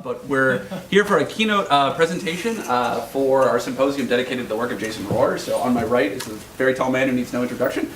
but we're here for a keynote presentation for our symposium dedicated to the work of Jason Rohrer. So on my right is a very tall man who needs no introduction.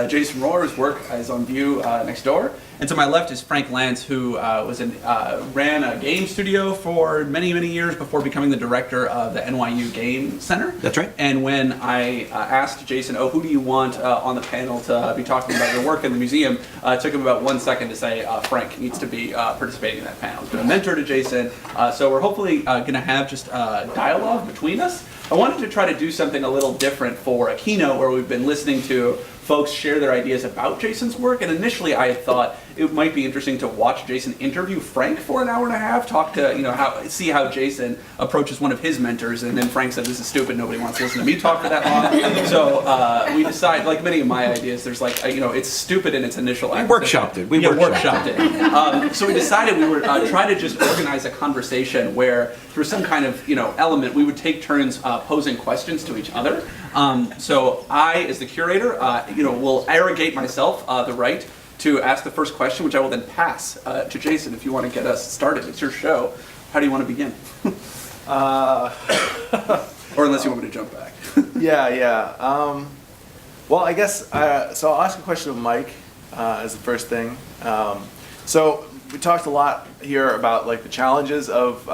Jason Rohrer's work is on view next door. And to my left is Frank Lance, who ran a game studio for many, many years before becoming the director of the NYU Game Center. That's right. And when I asked Jason, who do you want on the panel to be talking about your work in the museum, it took him about 1 second to say, Frank needs to be participating in that panel. He's been a mentor to Jason, so we're hopefully going to have just a dialogue between us. I wanted to try to do something a little different for a keynote where we've been listening to folks share their ideas about Jason's work, and initially I had thought it might be interesting to watch Jason interview Frank for an hour and a half, talk to, see how Jason approaches one of his mentors, and then Frank said, this is stupid, nobody wants to listen to me talk for that long. So we decided, like many of my ideas, there's it's stupid in its initial We workshopped it. We workshopped it. So we decided we would try to just organize a conversation where, through some kind of element, we would take turns posing questions to each other. So I, as the curator, will arrogate myself the right to ask the first question, which I will then pass to Jason if you want to get us started. It's your show. How do you want to begin? Or unless you want me to jump back. Yeah. Well, I guess, so I'll ask a question of Mike as the first thing. So we talked a lot here about the challenges of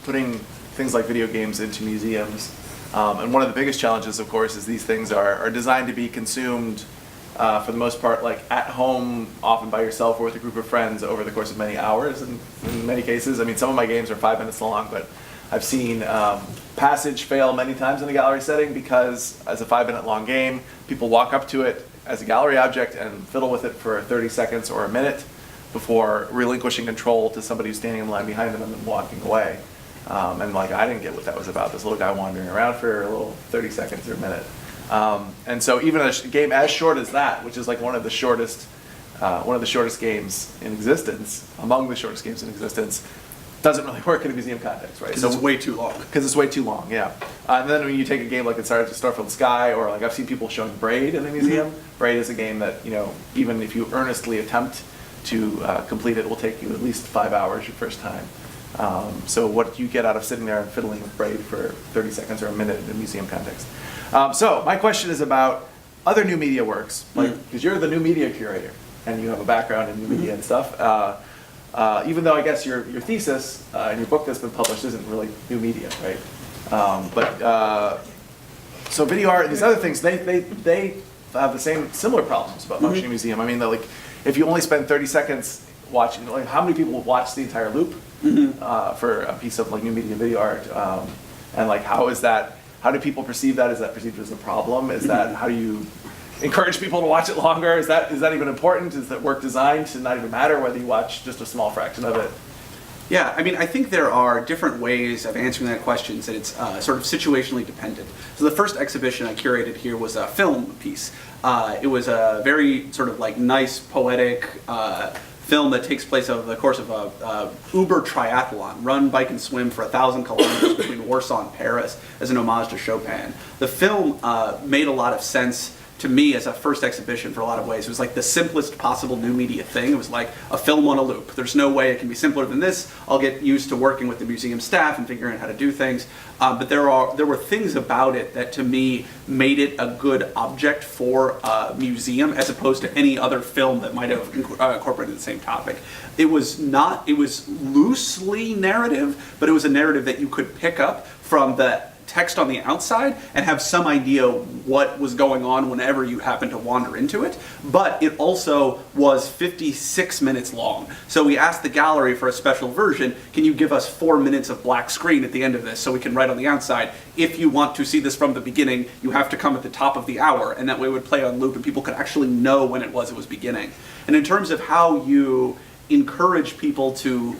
putting things like video games into museums. And one of the biggest challenges, of course, is these things are designed to be consumed for the most part, at home, often by yourself or with a group of friends over the course of many hours. And in many cases, I mean, some of my games are 5 minutes long, but I've seen Passage fail many times in a gallery setting because, as a 5-minute long game, people walk up to it as a gallery object and fiddle with it for 30 seconds or a minute before relinquishing control to somebody who's standing in line behind them and then walking away. And I didn't get what that was about. This little guy wandering around for a little 30 seconds or a minute. And so even a game as short as that, which is one of the shortest games in existence, among the shortest games in existence, doesn't really work in a museum context, right? Because it's way too long. Because it's way too long, yeah. And then when you take a game like Starfield Sky, or I've seen people showing Braid in the museum. Mm-hmm. Braid is a game that even if you earnestly attempt to complete it, will take you at least 5 hours your first time. So what do you get out of sitting there and fiddling with Braid for 30 seconds or a minute in a museum context? So my question is about other new media works, because you're the new media curator and you have a background in new media and stuff. Even though I guess your thesis and your book that's been published isn't really new media, right? So video art and these other things, they have the similar problems about functioning museum. I mean, if you only spend 30 seconds watching, how many people watch the entire loop for a piece of new media video art? And how do people perceive that? Is that perceived as a problem? Is that, how do you encourage people to watch it longer? Is that even important? Is that work designed to not even matter whether you watch just a small fraction of it? Yeah, I mean, I think there are different ways of answering that question, and it's sort of situationally dependent. So the first exhibition I curated here was a film piece. It was a very sort of nice, poetic film that takes place over the course of a Uber triathlon, run, bike, and swim for 1,000 kilometers between Warsaw and Paris as an homage to Chopin. The film made a lot of sense to me as a first exhibition for a lot of ways. It was the simplest possible new media thing. It was like a film on a loop. There's no way it can be simpler than this. I'll get used to working with the museum staff and figuring out how to do things. But there were things about it that to me made it a good object for a museum as opposed to any other film that might have incorporated the same topic. It was loosely narrative, but it was a narrative that you could pick up from the text on the outside and have some idea what was going on whenever you happen to wander into it. But it also was 56 minutes long. So we asked the gallery for a special version, can you give us 4 minutes of black screen at the end of this so we can write on the outside, if you want to see this from the beginning, you have to come at the top of the hour, and that way it would play on loop and people could actually know when it was beginning. And in terms of how you encourage people to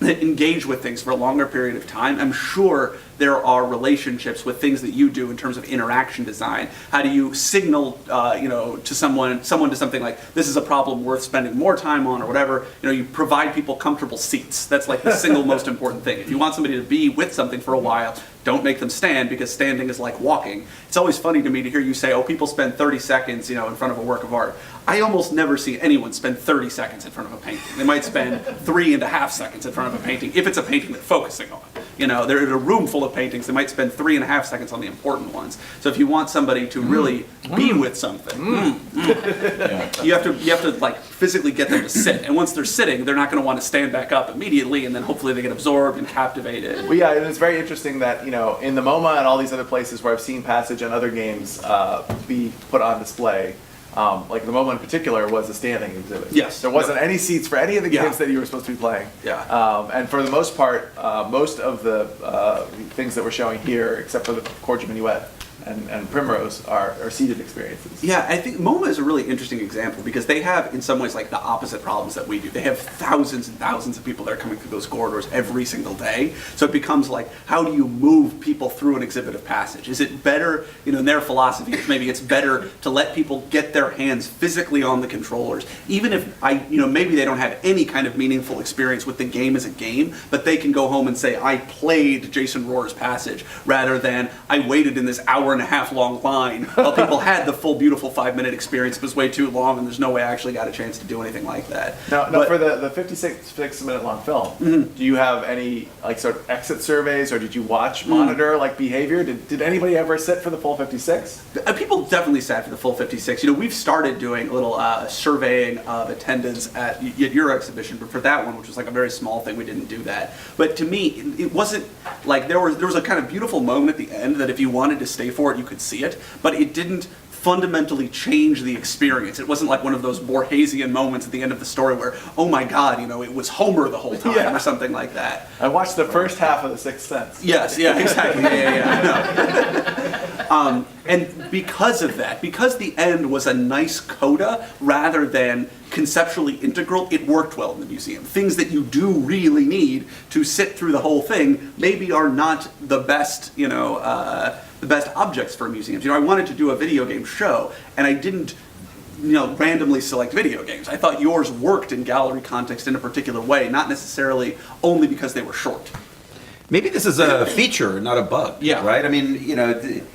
engage with things for a longer period of time, I'm sure there are relationships with things that you do in terms of interaction design. How do you signal, to someone to something like, this is a problem worth spending more time on or whatever. You provide people comfortable seats. That's like the single most important thing. If you want somebody to be with something for a while, don't make them stand, because standing is like walking. It's always funny to me to hear you say, oh, people spend 30 seconds, in front of a work of art. I almost never see anyone spend 30 seconds in front of a painting. They might spend 3.5 seconds in front of a painting, if it's a painting they're focusing on. They're in a room full of paintings, they might spend 3.5 seconds on the important ones. So if you want somebody to really be with something, you have to like physically get them to sit. And once they're sitting, they're not going to want to stand back up immediately, and then hopefully they get absorbed and captivated. Well, yeah, and it's very interesting that, in the MoMA and all these other places where I've seen Passage and other games be put on display, like the MoMA in particular was a standing exhibit. Yes. There wasn't any seats for any of the games that you were supposed to be playing. Yeah. And for the most part, most of the things that we're showing here, except for the Chord Minuet and Primrose, are seated experiences. Yeah, I think MoMA is a really interesting example, because they have, in some ways, like the opposite problems that we do. They have thousands and thousands of people that are coming through those corridors every single day. So it becomes like, how do you move people through an exhibit of Passage? Is it better, in their philosophy, maybe it's better to let people get their hands physically on the controllers, even if maybe they don't have any kind of meaningful experience with the game as a game, but they can go home and say, I played Jason Rohrer's Passage, rather than I waited in this hour-and-a-half long line while people had the full beautiful 5-minute experience. It was way too long, and there's no way I actually got a chance to do anything like that. Now, for the 56-minute long film, do you have any like sort of exit surveys, or did you monitor like behavior? Did anybody ever sit for the full 56? People definitely sat for the full 56. We've started doing a little surveying of attendance at your exhibition, but for that one, which was like a very small thing, we didn't do that. But to me, it wasn't like there was a kind of beautiful moment at the end that if you wanted to stay for it, you could see it, but it didn't fundamentally change the experience. It wasn't like one of those Borgesian moments at the end of the story where, oh my God, it was Homer the whole time or something like that. I watched the first half of The Sixth Sense. Yes, yeah, exactly. No. And because of that, because the end was a nice coda rather than conceptually integral, it worked well in the museum. Things that you do really need to sit through the whole thing maybe are not the best, the best objects for museums. I wanted to do a video game show, and I didn't randomly select video games. I thought yours worked in gallery context in a particular way, not necessarily only because they were short. Maybe this is a feature, not a bug. Yeah. Right? I mean,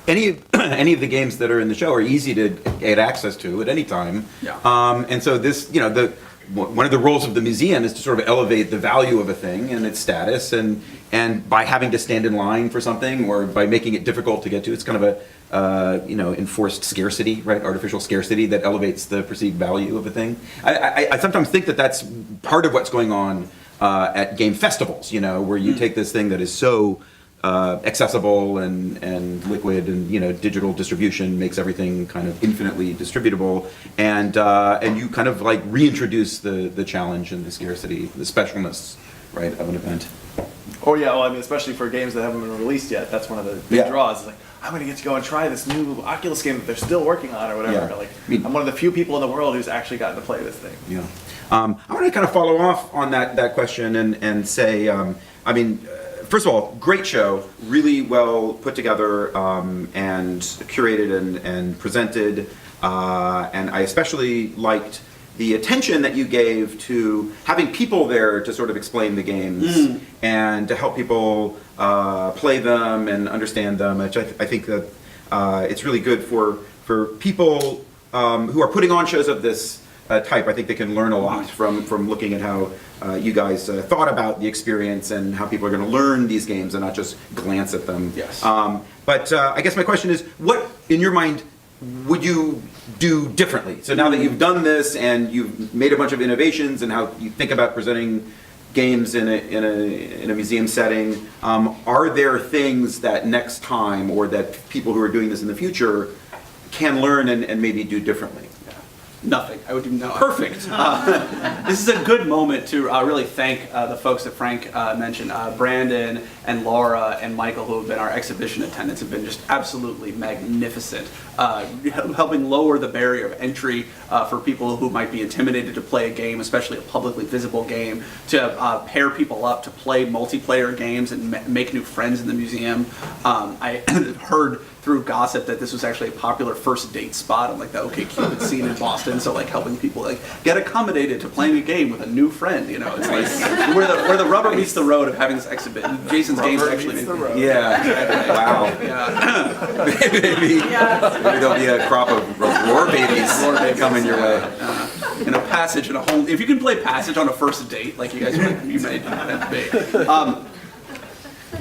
any of the games that are in the show are easy to get access to at any time. Yeah. And so this, one of the roles of the museum is to sort of elevate the value of a thing and its status, and by having to stand in line for something or by making it difficult to get to, it's kind of a enforced scarcity, right? Artificial scarcity that elevates the perceived value of a thing. I sometimes think that that's part of what's going on at game festivals, where you take this thing that is so accessible and liquid, and digital distribution makes everything kind of infinitely distributable, and you kind of like reintroduce the challenge and the scarcity, the specialness, right, of an event. Oh yeah, well, I mean, especially for games that haven't been released yet, that's one of the big draws. It's like, I'm going to get to go and try this new Oculus game that they're still working on or whatever. Yeah. Like, I'm one of the few people in the world who's actually gotten to play this thing. Yeah. I want to kind of follow off on that question and say, first of all, great show, really well put together and curated and presented, and I especially liked the attention that you gave to having people there to sort of explain the games and to help people play them and understand them, which I think that it's really good for people who are putting on shows of this type. I think they can learn a lot from looking at how you guys thought about the experience and how people are going to learn these games and not just glance at them. Yes. But I guess my question is, what, in your mind, would you do differently? So now that you've done this and you've made a bunch of innovations and how you think about presenting games in a museum setting, are there things that next time or that people who are doing this in the future can learn and maybe do differently? Nothing. I would do no. Perfect. This is a good moment to really thank the folks that Frank mentioned. Brandon and Laura and Michael, who have been our exhibition attendants, have been just absolutely magnificent, helping lower the barrier of entry for people who might be intimidated to play a game, especially a publicly visible game, to pair people up to play multiplayer games and make new friends in the museum. I heard through gossip that this was actually a popular first date spot on like the OkCupid scene in Boston. So like helping people like get accommodated to playing a game with a new friend. You know, it's like where the rubber meets the road of having this exhibition. Jason's games actually. Yeah. Wow. Yeah. Maybe there'll be a crop of war babies coming your way. You know, Passage and a whole. If you can play Passage on a first date, like you guys, you may be.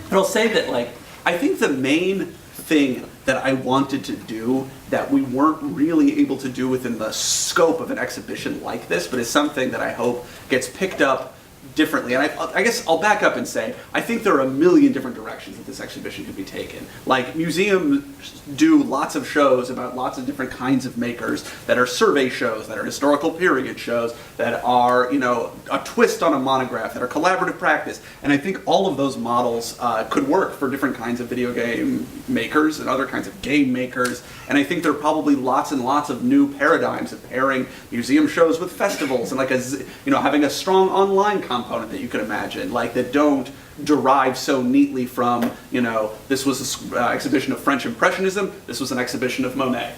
But I'll say that like I think the main thing that I wanted to do that we weren't really able to do within the scope of an exhibition like this, but is something that I hope gets picked up differently. And I guess I'll back up and say, I think there are a million different directions that this exhibition could be taken. Like, museums do lots of shows about lots of different kinds of makers that are survey shows, that are historical period shows, that are, you know, a twist on a monograph, that are collaborative practice. And I think all of those models could work for different kinds of video game makers and other kinds of game makers. And I think there are probably lots and lots of new paradigms of pairing museum shows with festivals and like having a strong online component that you could imagine, like that don't derive so neatly from, you know, this was an exhibition of French Impressionism, this was an exhibition of Monet.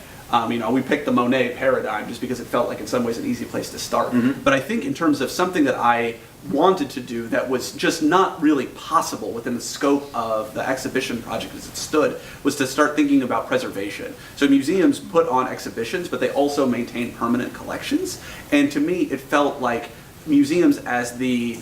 We picked the Monet paradigm just because it felt like in some ways an easy place to start. Mm-hmm. But I think in terms of something that I wanted to do that was just not really possible within the scope of the exhibition project as it stood, was to start thinking about preservation. So museums put on exhibitions, but they also maintain permanent collections. And to me, it felt like museums as the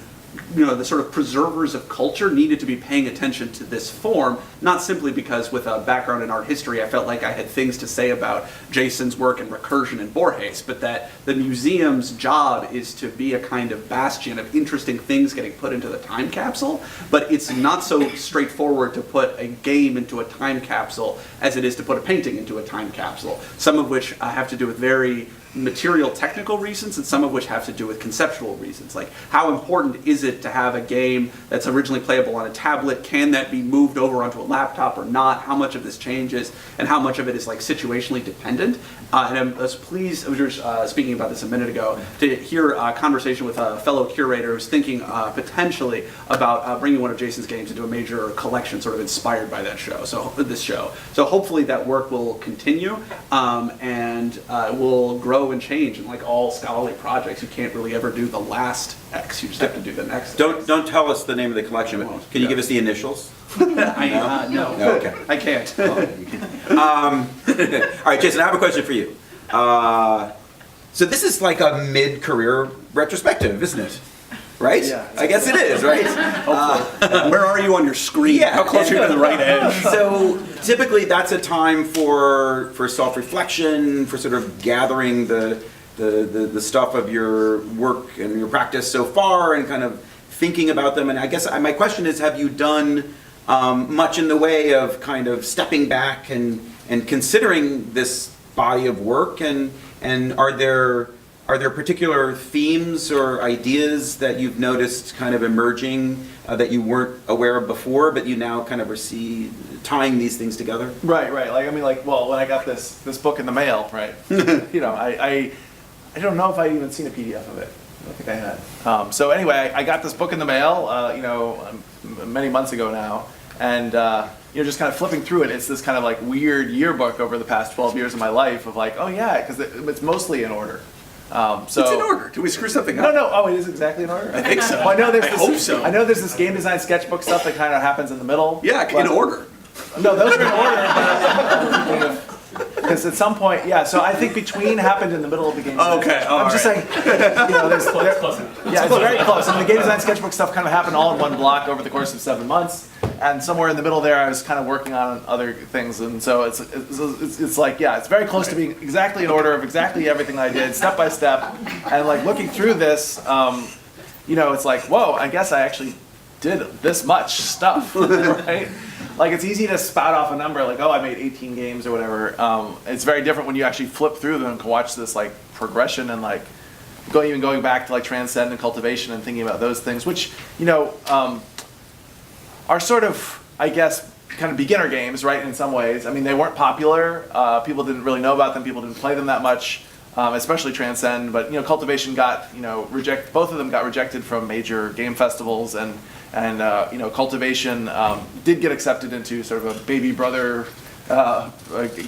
sort of preservers of culture needed to be paying attention to this form, not simply because with a background in art history I felt like I had things to say about Jason's work in recursion and Borges, but that the museum's job is to be a kind of bastion of interesting things getting put into the time capsule, but it's not so straightforward to put a game into a time capsule as it is to put a painting into a time capsule, some of which have to do with very material technical reasons and some of which have to do with conceptual reasons. Like, how important is it to have a game that's originally playable on a tablet? Can that be moved over onto a laptop or not? How much of this changes and how much of it is like situationally dependent? And I was pleased, I was just speaking about this a minute ago, to hear a conversation with a fellow curator who's thinking potentially about bringing one of Jason's games into a major collection sort of inspired by that show. So hopefully that work will continue and will grow and change. And like all scholarly projects, you can't really ever do the last X, you just have to do the next. Don't tell us the name of the collection, but can you give us the initials? No. No, okay. I can't. All right, Jason, I have a question for you. So this is like a mid-career retrospective, isn't it? Right? Yeah. I guess it is, right? Where are you on your screen? Yeah. How close are you to the right edge? So typically that's a time for self-reflection, for sort of gathering the stuff of your work and your practice so far and kind of thinking about them. And I guess my question is, have you done much in the way of kind of stepping back and considering this body of work? And are there particular themes or ideas that you've noticed kind of emerging that you weren't aware of before, but you now kind of are tying these things together? Right. Well, when I got this book in the mail, right? I don't know if I'd even seen a PDF of it. I don't think I had. So anyway, I got this book in the mail, many months ago now, and just kind of flipping through it. It's this kind of like weird yearbook over the past 12 years of my life of like, oh yeah, because it's mostly in order. It's in order. Did we screw something up? No. Oh, it is exactly in order. I think so. Well, I hope so. I know there's this game design sketchbook stuff that kind of happens in the middle. Yeah, in order. No, those are in order. Because at some point, yeah. So I think between happened in the middle of the game. Okay. I'm just saying. There's close. Yeah, it's very close. And the game design sketchbook stuff kind of happened all in one block over the course of 7 months. And somewhere in the middle there, I was kind of working on other things, and so it's like, yeah, it's very close to being exactly in order of exactly everything I did, step by step, and like looking through this, it's like, whoa, I guess I actually did this much stuff, right? Like, it's easy to spout off a number like, oh, I made 18 games or whatever. It's very different when you actually flip through them and can watch this like progression and like going back to like Transcend and Cultivation and thinking about those things, which, you know, are sort of, I guess, kind of beginner games, right, in some ways. I mean, they weren't popular. People didn't really know about them. People didn't play them that much, especially Transcend. But, you know, Cultivation got, you know, both of them got rejected from major game festivals, and you know, Cultivation did get accepted into sort of a baby brother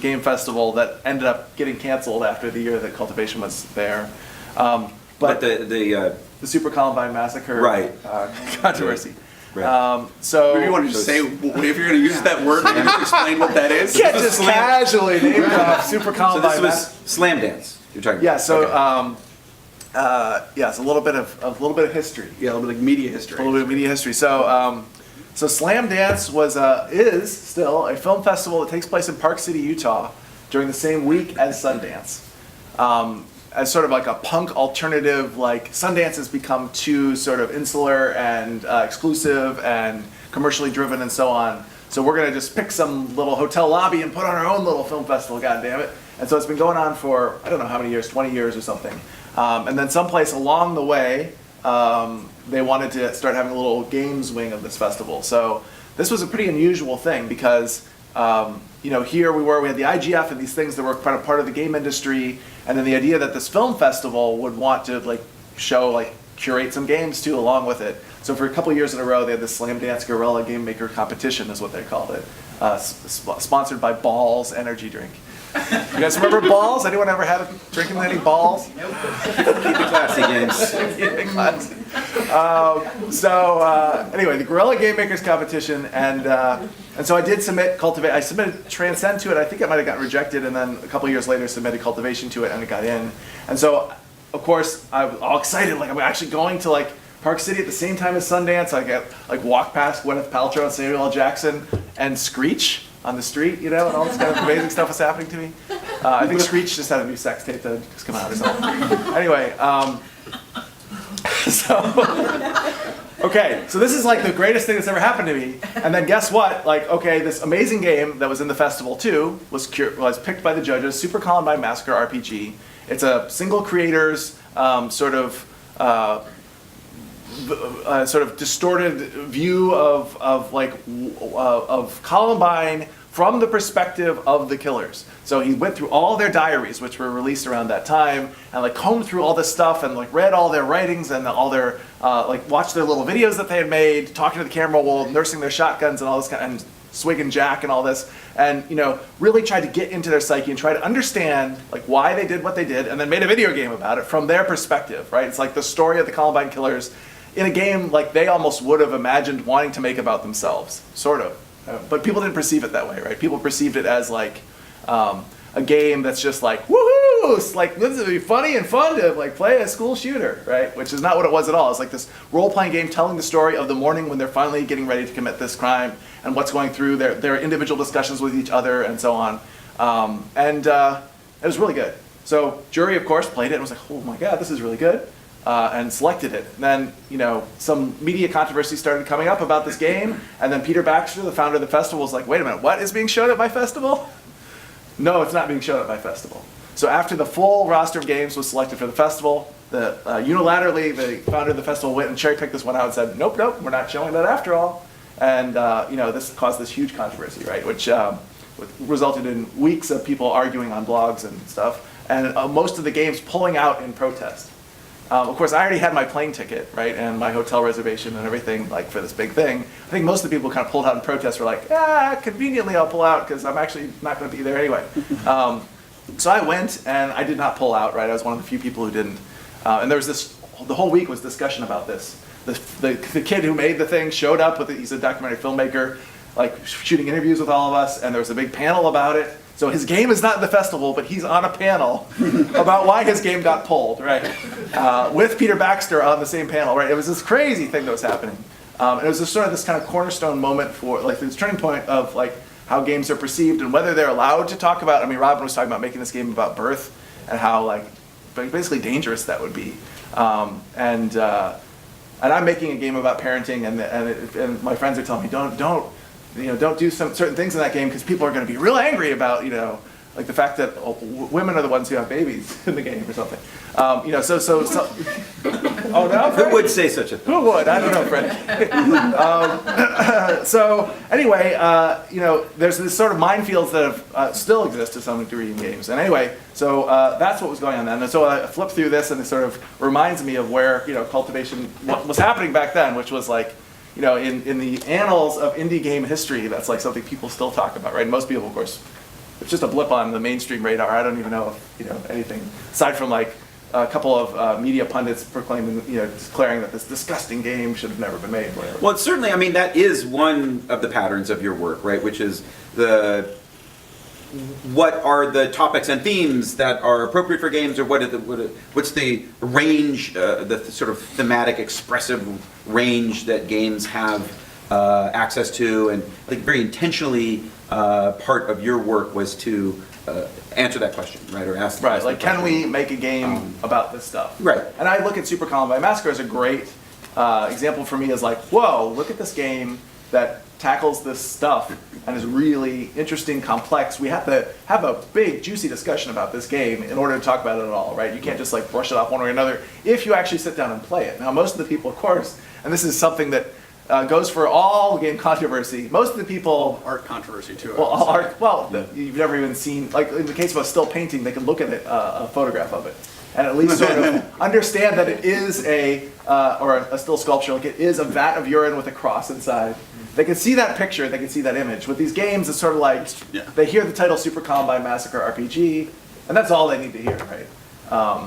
game festival that ended up getting canceled after the year that Cultivation was there. But the Super Columbine Massacre Right. Controversy. Right. So Maybe you want to just say, if you're going to use that word, maybe just explain what that is. you can't just casually name drop Super so Columbine. this was Slam Dance you're talking Yeah. about. So Okay. yes, a little bit of history. Yeah, a little bit like media history. A little bit of media history. So Slam Dance is still a film festival that takes place in Park City, Utah, during the same week as Sundance. As sort of like a punk alternative, like Sundance has become too sort of insular and exclusive and commercially driven and so on. So we're gonna just pick some little hotel lobby and put on our own little film festival, god damn it. And so it's been going on for, I don't know how many years, 20 years or something. And then someplace along the way, they wanted to start having a little games wing of this festival. So this was a pretty unusual thing because, you know, here we had the IGF and these things that were kind of part of the game industry, and then the idea that this film festival would want to like show, like curate some games too along with it. So for a couple years in a row, they had the Slam Dance Guerrilla Game Maker Competition, is what they called it, sponsored by Balls Energy Drink. You guys remember Balls? Anyone ever had drinking any Balls? Keep it classy, games. Anyway, the Guerrilla Game Makers Competition, and so I did submit Cultivate. I submitted Transcend to it. I think it might have gotten rejected, and then a couple years later submitted Cultivation to it, and it got in. And so, of course, I was all excited. Like, I'm actually going to like Park City at the same time as Sundance. I get like walk past Gwyneth Paltrow and Samuel L. Jackson and Screech on the street, you know, and all this kind of amazing stuff was happening to me. I think Screech just had a new sex tape that had just come out or something. Anyway, okay, so this is like the greatest thing that's ever happened to me. And then guess what? Like, okay, this amazing game that was in the festival too was picked by the judges, Super Columbine Massacre RPG. It's a single creator's sort of distorted view of Columbine from the perspective of the killers. So he went through all their diaries, which were released around that time, and like combed through all this stuff and like read all their writings and all their watched their little videos that they had made, talking to the camera while nursing their shotguns and all this kind and swigging Jack and all this, and you know, really tried to get into their psyche and try to understand like why they did what they did, and then made a video game about it from their perspective. Right? It's like the story of the Columbine killers in a game like they almost would have imagined wanting to make about themselves, sort of. But people didn't perceive it that way, right? People perceived it as like a game that's just like, woohoo! It's like, this would be funny and fun to like play a school shooter, right? Which is not what it was at all. It's like this role-playing game telling the story of the morning when they're finally getting ready to commit this crime and what's going through their individual discussions with each other and so on. It was really good. So jury, of course, played it and was like, oh my God, this is really good. And selected it. And then, you know, some media controversy started coming up about this game, and then Peter Baxter, the founder of the festival, was like, wait a minute, what is being shown at my festival? No, it's not being shown at my festival. So after the full roster of games was selected for the festival, unilaterally, the founder of the festival went and cherry-picked this one out and said, nope, we're not showing that after all. And, you know, this caused this huge controversy, right, which resulted in weeks of people arguing on blogs and stuff, and most of the games pulling out in protest. Of course, I already had my plane ticket, right, and my hotel reservation and everything, like, for this big thing. I think most of the people who kind of pulled out in protest were like, conveniently I'll pull out because I'm actually not going to be there anyway. So I went, and I did not pull out, right? I was one of the few people who didn't. And there was the whole week was discussion about this. The kid who made the thing showed up he's a documentary filmmaker, like, shooting interviews with all of us, and there was a big panel about it. So his game is not in the festival, but he's on a panel about why his game got pulled, right? With Peter Baxter on the same panel, right? It was this crazy thing that was happening. And it was this kind of cornerstone moment for, like, this turning point of, like, how games are perceived and whether they're allowed to talk about. I mean, Robin was talking about making this game about birth and how, like, basically dangerous that would be. and I'm making a game about parenting, and my friends are telling me don't do some certain things in that game because people are going to be real angry about like the fact that women are the ones who have babies in the game or something. Oh no, Who would say such a thing? who would? I don't know, Fred. So anyway, there's this sort of minefields that have, still exist to some degree in games. And anyway, so that's what was going on then. And so I flipped through this, and it sort of reminds me of where cultivation what was happening back then, which was like, in the annals of indie game history, that's like something people still talk about, right? And most people, of course, it's just a blip on the mainstream radar. I don't even know if anything aside from like a couple of media pundits proclaiming, declaring that this disgusting game should have never been made. Whatever. Well, certainly, I mean, that is one of the patterns of your work, right? Which is what are the topics and themes that are appropriate for games, or what's the range, the sort of thematic, expressive range that games have access to, and I think very intentionally part of your work was to answer that question, right, or ask. Right, ask like, that can question. we make a game about this stuff? Right. And I look at Super Columbine Massacre as a great example for me as like, whoa, look at this game that tackles this stuff and is really interesting, complex. We have to have a big, juicy discussion about this game in order to talk about it at all, right? You can't just like brush it off one way or another if you actually sit down and play it. Now, most of the people, of course, and this is something that goes for all game controversy. Most of the people, Art controversy too. well, all art. Well, you've never even seen, like in the case of a still painting, they can look at it, a photograph of it, and at least sort of understand that it is or a still sculpture, like it is a vat of urine with a cross inside. They can see that picture, they can see that image. With these games, it's sort of like they hear the title Super Columbine Massacre RPG, and that's all they need to hear, right?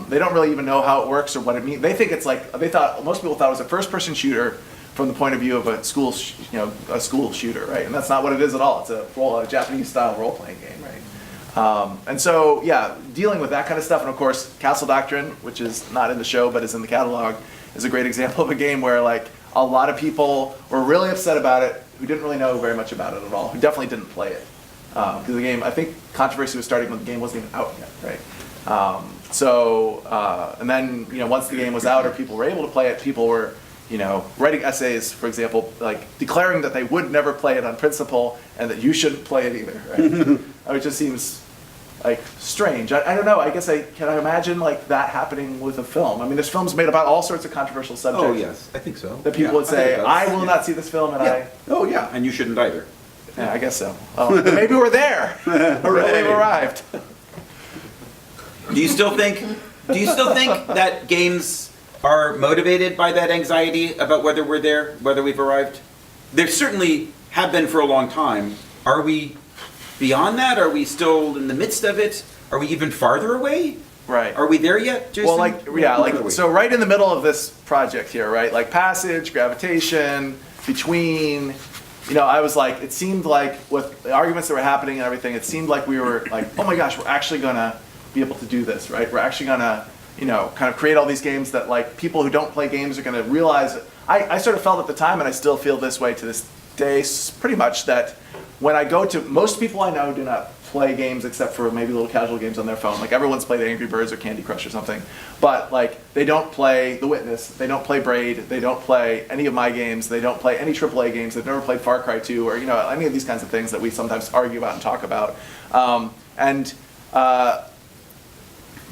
They don't really even know how it works or what it means. They think it's like most people thought it was a first-person shooter from the point of view of a school shooter, right? And that's not what it is at all. It's a Japanese-style role-playing game, right? And so, yeah, dealing with that kind of stuff, and of course, Castle Doctrine, which is not in the show but is in the catalog, is a great example of a game where like a lot of people were really upset about it who didn't really know very much about it at all, who definitely didn't play it. Because the game, I think controversy was starting when the game wasn't even out yet, right? And then, once the game was out or people were able to play it, people were writing essays, for example, like declaring that they would never play it on principle and that you shouldn't play it either, right? It just seems like strange. I don't know. I guess can I imagine like that happening with a film? I mean, there's films made about all sorts of controversial subjects. Oh yes, I think so. That people would say, I will not see this film, and Oh yeah, and you shouldn't either. Yeah, I guess so. Oh, maybe we're there. We've arrived. Do you still think that games are motivated by that anxiety about whether we're there, whether we've arrived? There certainly have been for a long time. Are we beyond that? Are we still in the midst of it? Are we even farther away? Right. Are we there yet, Jason? Well, so right in the middle of this project here, right? Like Passage, Gravitation, Between, I was like, it seemed like with the arguments that were happening and everything, it seemed like we were like, oh my gosh, we're actually gonna be able to do this, right? We're actually gonna kind of create all these games that like people who don't play games are going to realize. I sort of felt at the time, and I still feel this way to this day, pretty much, that when I go to, most people I know do not play games except for maybe little casual games on their phone. Like everyone's played Angry Birds or Candy Crush or something, but like they don't play The Witness, they don't play Braid, they don't play any of my games, they don't play any AAA games, they've never played Far Cry 2 or any of these kinds of things that we sometimes argue about and talk about.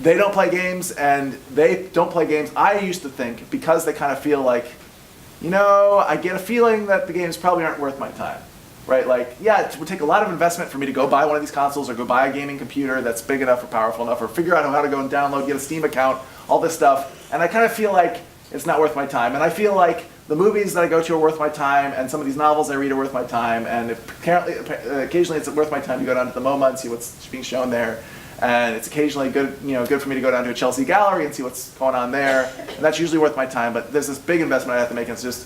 They don't play games, and they don't play games. I used to think, because they kind of feel like, I get a feeling that the games probably aren't worth my time, right? Like, yeah, it would take a lot of investment for me to go buy one of these consoles or go buy a gaming computer that's big enough or powerful enough or figure out how to go and download, get a Steam account, all this stuff. And I kind of feel like it's not worth my time. And I feel like the movies that I go to are worth my time, and some of these novels I read are worth my time. And occasionally it's worth my time to go down to the MoMA and see what's being shown there. And it's occasionally good for me to go down to a Chelsea gallery and see what's going on there, and that's usually worth my time. But there's this big investment I have to make, and it's just.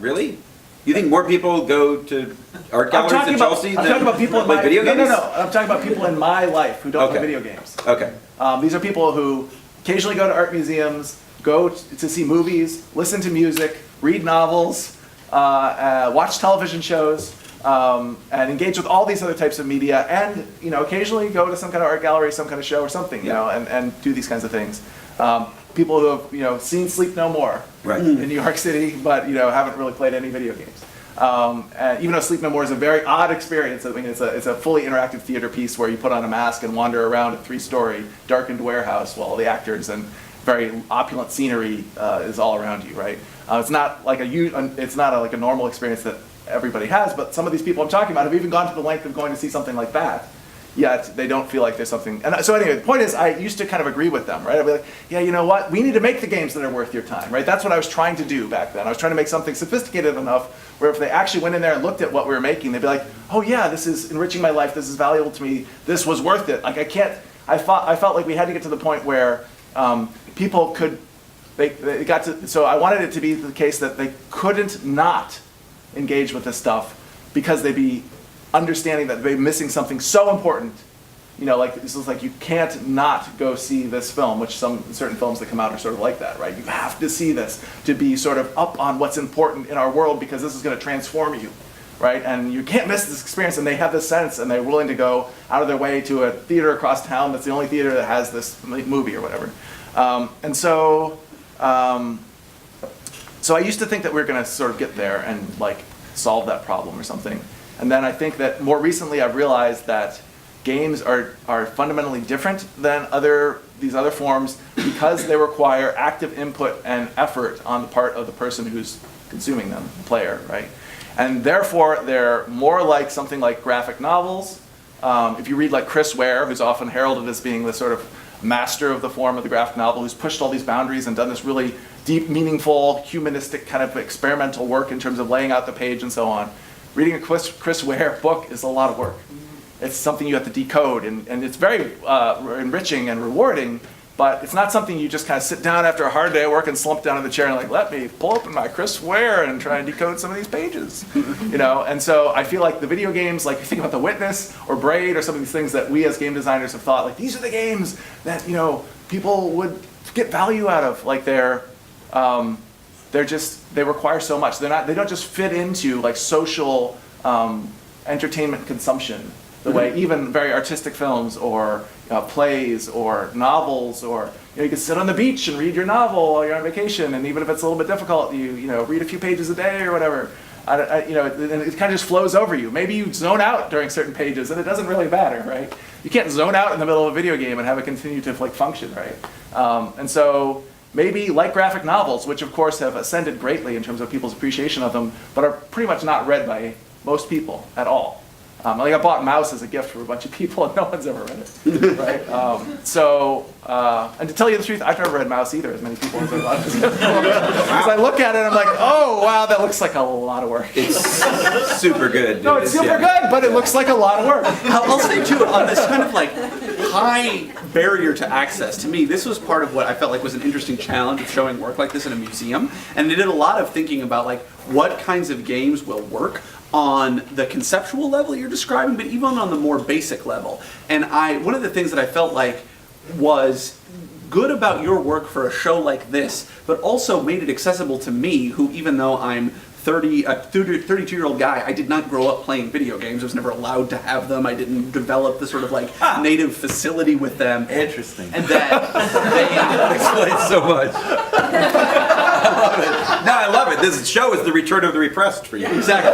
Really? You think more people go to art galleries in Chelsea I'm talking about people in my video games? No. I'm talking about people in my life who don't play video games. Okay. These are people who occasionally go to art museums, go to see movies, listen to music, read novels, watch television shows. And engage with all these other types of media, and occasionally go to some kind of art gallery, some kind of show or something, and do these kinds of things. people who have, seen Sleep No More Right. in New York City, but, haven't really played any video games. And even though Sleep No More is a very odd experience, I mean, it's a fully interactive theater piece where you put on a mask and wander around a 3-story darkened warehouse while the actors and very opulent scenery is all around you, right? It's not like a normal experience that everybody has, but some of these people I'm talking about have even gone to the length of going to see something like that, yet they don't feel like there's something. And so anyway, the point is, I used to kind of agree with them, right? I'd be like, yeah, you know what? We need to make the games that are worth your time, right? That's what I was trying to do back then. I was trying to make something sophisticated enough where if they actually went in there and looked at what we were making, they'd be like, oh yeah, this is enriching my life. This is valuable to me. This was worth it. Like I felt like we had to get to the point where people could, they got to, so I wanted it to be the case that they couldn't not engage with this stuff because they'd be understanding that they're missing something so important. Like this is like you can't not go see this film, which certain films that come out are sort of like that, right? You have to see this to be sort of up on what's important in our world because this is going to transform you, right? And you can't miss this experience, and they have this sense, and they're willing to go out of their way to a theater across town that's the only theater that has this movie or whatever. So I used to think that we were going to sort of get there and like solve that problem or something. And then I think that more recently I've realized that games are fundamentally different than these other forms because they require active input and effort on the part of the person who's consuming them, the player, right? And therefore they're more like something like graphic novels. If you read like Chris Ware, who's often heralded as being the sort of master of the form of the graphic novel, who's pushed all these boundaries and done this really deep, meaningful, humanistic kind of experimental work in terms of laying out the page and so on. Reading a Chris Ware book is a lot of work. It's something you have to decode, and it's very enriching and rewarding, but it's not something you just kind of sit down after a hard day at work and slump down in the chair and like, let me pull open my Chris Ware and try and decode some of these pages. And so I feel like the video games, like you think about The Witness or Braid or some of these things that we as game designers have thought, like these are the games that people would get value out of. Like they require so much. They don't just fit into like social entertainment consumption the way even very artistic films or plays or novels, or you can sit on the beach and read your novel while you're on vacation, and even if it's a little bit difficult, you read a few pages a day or whatever. And it kind of just flows over you. Maybe you zone out during certain pages, and it doesn't really matter, right? You can't zone out in the middle of a video game and have it continue to like function, right? And so maybe like graphic novels, which of course have ascended greatly in terms of people's appreciation of them, but are pretty much not read by most people at all. Like I bought Mouse as a gift for a bunch of people, and no one's ever read it, right? And to tell you the truth, I've never read Mouse either, as many people as I bought it. Because I look at it and I'm like, oh wow, that looks like a lot of work. It's super good. Dude. No, it's super good, but it looks like a lot of work. I'll say too, on this kind of like high barrier to access, to me, this was part of what I felt like was an interesting challenge of showing work like this in a museum. And they did a lot of thinking about like what kinds of games will work on the conceptual level you're describing, but even on the more basic level. And one of the things that I felt like was good about your work for a show like this, but also made it accessible to me, who even though I'm a 32-year-old guy, I did not grow up playing video games. I was never allowed to have them. I didn't develop the sort of like native facility with them. Interesting. And that that explains so much. I love it. No, I love it. This show is the return of the repressed for you. Exactly.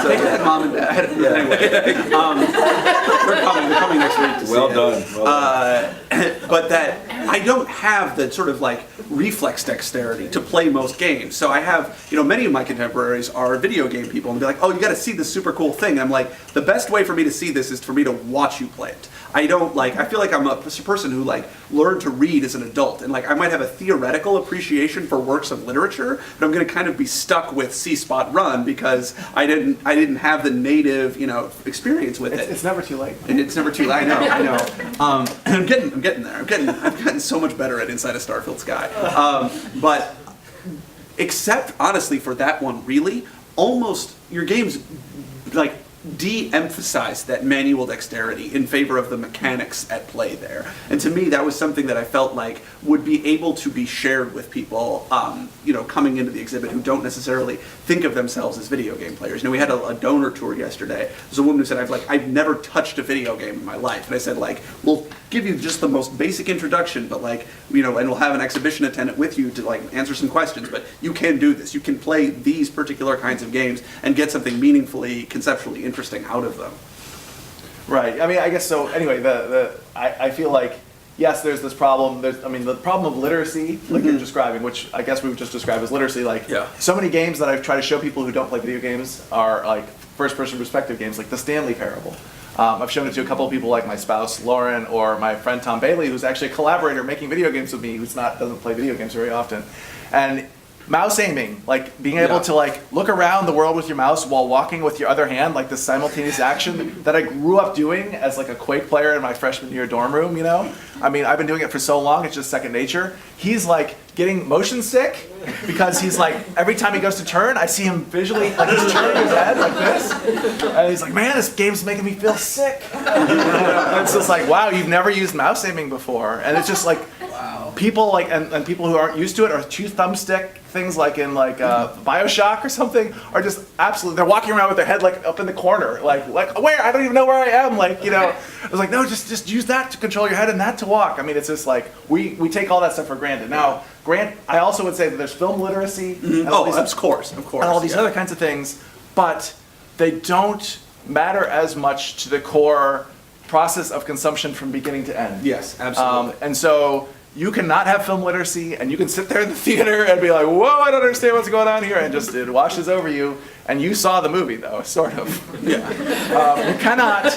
Take that, Mom and Dad. Yeah. Anyway, they're coming next week to see Well it. done. Well done. But that I don't have the sort of like reflex dexterity to play most games. So I have, many of my contemporaries are video game people, and they're like, oh, you got to see this super cool thing. And I'm like, the best way for me to see this is for me to watch you play it. I feel like I'm a person who like learned to read as an adult, and like I might have a theoretical appreciation for works of literature, but I'm going to kind of be stuck with See Spot Run because I didn't have the native experience with it. It's never too late. It's never too late. I know. I'm getting there. I've gotten so much better at Inside a Starfield Sky. But except honestly for that one, really, almost your games like de-emphasize that manual dexterity in favor of the mechanics at play there. And to me, that was something that I felt like would be able to be shared with people, coming into the exhibit who don't necessarily think of themselves as video game players. We had a donor tour yesterday. There's a woman who said, I've never touched a video game in my life. And I said, well, give you just the most basic introduction, but like, you know, and we'll have an exhibition attendant with you to like answer some questions, but you can do this. You can play these particular kinds of games and get something meaningfully, conceptually interesting out of them. Right. I mean, I guess so. Anyway, I feel like, yes, there's this problem. I mean, the problem of literacy, like you're describing, which I guess we've just described as literacy. Like, so many games that I've tried to show people who don't play video games are like first-person perspective games, like the Stanley Parable. I've shown it to a couple of people, like my spouse Lauren or my friend Tom Bailey, who's actually a collaborator making video games with me, doesn't play video games very often, and mouse aiming, like being able to like look around the world with your mouse while walking with your other hand, like this simultaneous action that I grew up doing as like a Quake player in my freshman year dorm room, you know? I mean, I've been doing it for so long, it's just second nature. He's like getting motion sick because he's like, every time he goes to turn, I see him visually, like he's turning his head like this. And he's like, man, this game's making me feel sick. And it's just like, wow, you've never used mouse aiming before. And it's just like, people like, and people who aren't used to it, or two thumbstick things like in like Bioshock or something, are just absolutely, they're walking around with their head like up in the corner, like where, I don't even know where I am, like, you know. I was like, no, just use that to control your head and that to walk. I mean, it's just like, we take all that stuff for granted. Now, I also would say that there's film literacy, and all these, of course, and all these other kinds of things, but they don't matter as much to the core process of consumption from beginning to end. Yes, absolutely. And so you cannot have film literacy, and you can sit there in the theater and be like, whoa, I don't understand what's going on here, and just it washes over you. And you saw the movie, though, sort of. Yeah. You cannot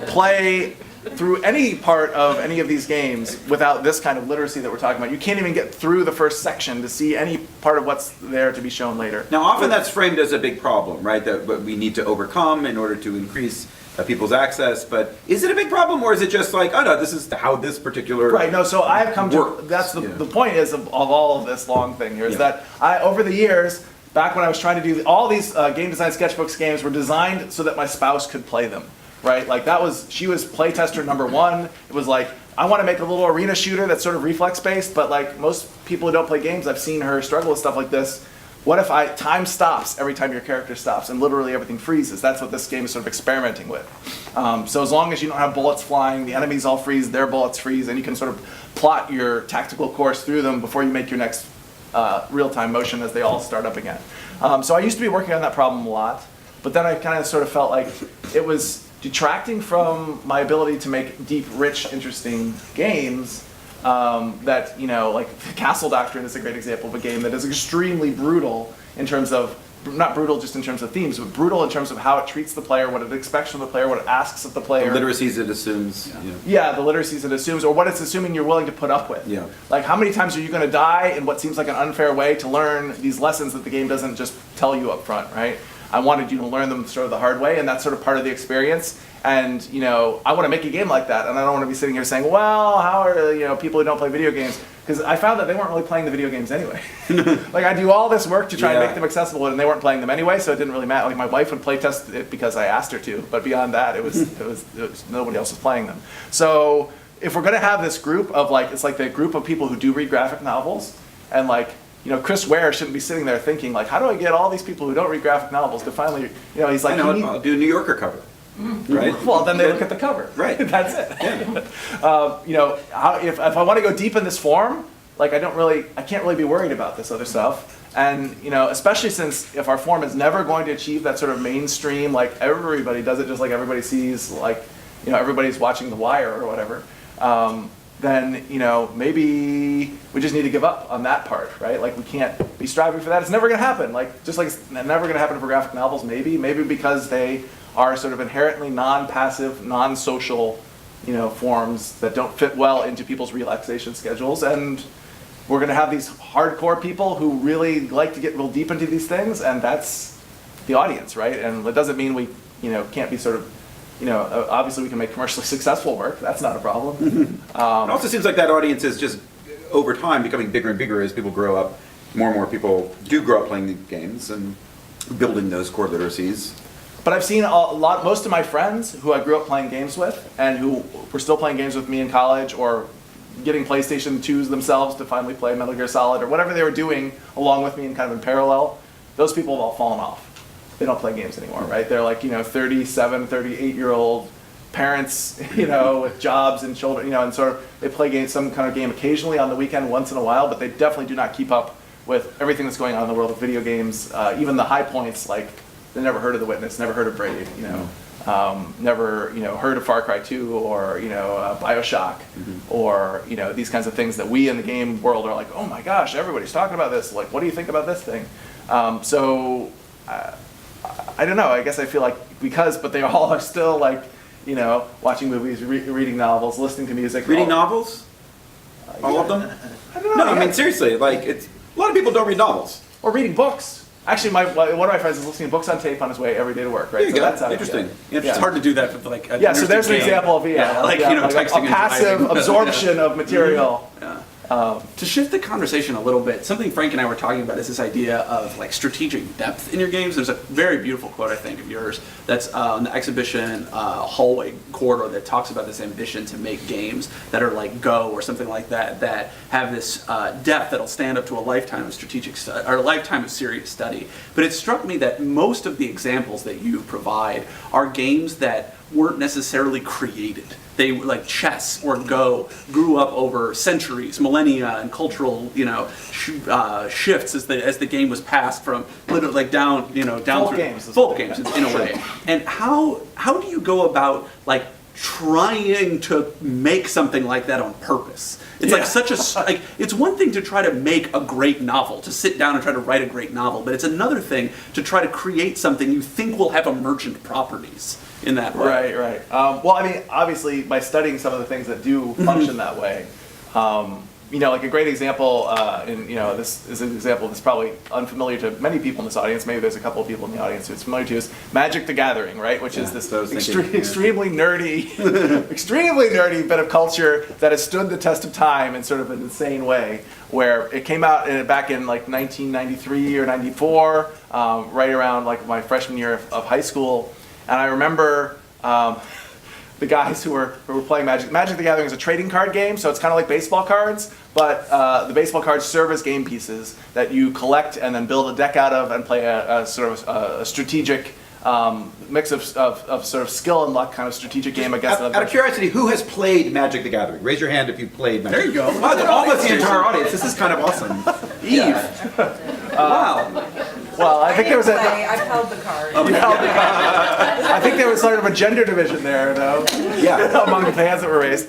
play through any part of any of these games without this kind of literacy that we're talking about. You can't even get through the first section to see any part of what's there to be shown later. Now, often that's framed as a big problem, right? That we need to overcome in order to increase people's access. But is it a big problem, or is it just like, oh no, this is how this particular right? No, so I've come to works. that's the point is of all of this long thing here is that I over the years, back when I was trying to do all these game design sketchbooks games were designed so that my spouse could play them, right? Like she was playtester number one. It was like, I want to make a little arena shooter that's sort of reflex based, but like most people who don't play games, I've seen her struggle with stuff like this. What if time stops every time your character stops and literally everything freezes? That's what this game is sort of experimenting with. So as long as you don't have bullets flying, the enemies all freeze, their bullets freeze, and you can sort of plot your tactical course through them before you make your next real-time motion as they all start up again. So I used to be working on that problem a lot, but then I kind of sort of felt like it was detracting from my ability to make deep, rich, interesting games. That, you know, like the Castle Doctrine is a great example of a game that is extremely brutal in terms of, not brutal just in terms of themes, but brutal in terms of how it treats the player, what it expects from the player, what it asks of the player. The literacies it assumes. Yeah, the literacies it assumes, or what it's assuming you're willing to put up with. Yeah. Like, how many times are you going to die in what seems like an unfair way to learn these lessons that the game doesn't just tell you up front, right? I wanted you to learn them sort of the hard way, and that's sort of part of the experience. And, you know, I want to make a game like that, and I don't want to be sitting here saying, well, how are, you know, people who don't play video games? Because I found that they weren't really playing the video games anyway. Like, I do all this work to try and make them accessible, and they weren't playing them anyway, so it didn't really matter. Like, my wife would play test it because I asked her to, but beyond that, it was nobody else was playing them. So if we're going to have this group of, like, it's like the group of people who do read graphic novels, and, like, you know, Chris Ware shouldn't be sitting there thinking, like, how do I get all these people who don't read graphic novels to finally, you know, he's like, I'll do a New Yorker cover. Right. Well, then they look at the cover. Right. That's it. Yeah. You know, if I want to go deep in this form, like I can't really be worried about this other stuff. And you know, especially since if our form is never going to achieve that sort of mainstream, like everybody does it, just like everybody sees, like you know, everybody's watching The Wire or whatever. Then you know, maybe we just need to give up on that part, right? Like we can't be striving for that. It's never going to happen. Like just like it's never going to happen for graphic novels. Maybe because they are sort of inherently non-passive, non-social, you know, forms that don't fit well into people's relaxation schedules. And we're going to have these hardcore people who really like to get real deep into these things, and that's the audience, right? And it doesn't mean we, you know, can't be sort of, you know, obviously we can make commercially successful work. That's not a problem. It also seems like that audience is just, over time, becoming bigger and bigger as people grow up. More and more people do grow up playing the games and building those core literacies. But I've seen most of my friends who I grew up playing games with and who were still playing games with me in college or getting PlayStation 2s themselves to finally play Metal Gear Solid or whatever they were doing along with me and kind of in parallel, those people have all fallen off. They don't play games anymore, right? They're like, you know, 37, 38-year-old parents, with jobs and children, and sort of they play some kind of game occasionally on the weekend once in a while, but they definitely do not keep up with everything that's going on in the world of video games. Even the high points, like they never heard of The Witness, never heard of Braid, never heard of Far Cry 2 or BioShock, or these kinds of things that we in the game world are like, oh my gosh, everybody's talking about this. Like, what do you think about this thing? So I don't know. I guess I feel like but they all are still like watching movies, reading novels, listening to music. Reading novels? All of them? I don't know. No, I mean seriously, like a lot of people don't read novels. Or reading books. Actually, one of my friends is listening to books on tape on his way every day to work. Right. There you go. That's how Interesting. It's hard to do that with like. Yeah. So there's an example of texting a and passive driving. absorption of material. Yeah. To shift the conversation a little bit, something Frank and I were talking about is this idea of like strategic depth in your games. There's a very beautiful quote, I think, of yours that's in the exhibition hallway corridor that talks about this ambition to make games that are like Go or something like that, that have this depth that'll stand up to a lifetime of strategic study or a lifetime of serious study. But it struck me that most of the examples that you provide are games that weren't necessarily created. They, like chess or Go, grew up over centuries, millennia, and cultural, shifts as the game was passed from like down through folk games in a way. And how do you go about like trying to make something like that on purpose? It's like such a it's one thing to try to make a great novel, to sit down and try to write a great novel, but it's another thing to try to create something you think will have emergent properties in that way. Right. Well, I mean, obviously, by studying some of the things that do function that way, like a great example, this is an example that's probably unfamiliar to many people in this audience. Maybe there's a couple of people in the audience who it's familiar to. Is Magic the Gathering, right? Which is this extremely nerdy, extremely nerdy bit of culture that has stood the test of time in sort of an insane way. Where it came out back in like 1993 or 94, right around like my freshman year of high school, and I remember. The guys who were playing Magic. Magic the Gathering is a trading card game, so it's kind of like baseball cards, but the baseball cards serve as game pieces that you collect and then build a deck out of and play a sort of a strategic mix of sort of skill and luck kind of strategic game against Out of curiosity, who has played Magic the Gathering? Raise your hand if you played Magic. There you go. Wow, almost the entire audience. This is kind of awesome. Eve. Wow. Well, I think there was I've held the card. I think there was sort of a gender division there, though. Yeah. Among the hands that were raised.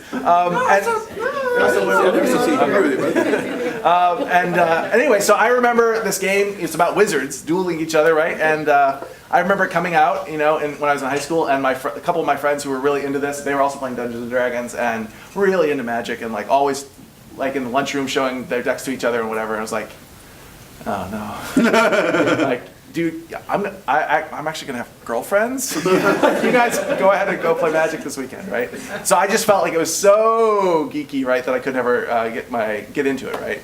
Anyway, so I remember this game. It's about wizards dueling each other, right? And I remember it coming out, when I was in high school, and a couple of my friends who were really into this, they were also playing Dungeons and Dragons and really into Magic, and like always, like in the lunchroom, showing their decks to each other and whatever. And I was like, oh no, like, dude, I'm actually gonna have girlfriends. You guys go ahead and go play Magic this weekend, right? So I just felt like it was so geeky, right, that I could never get into it, right?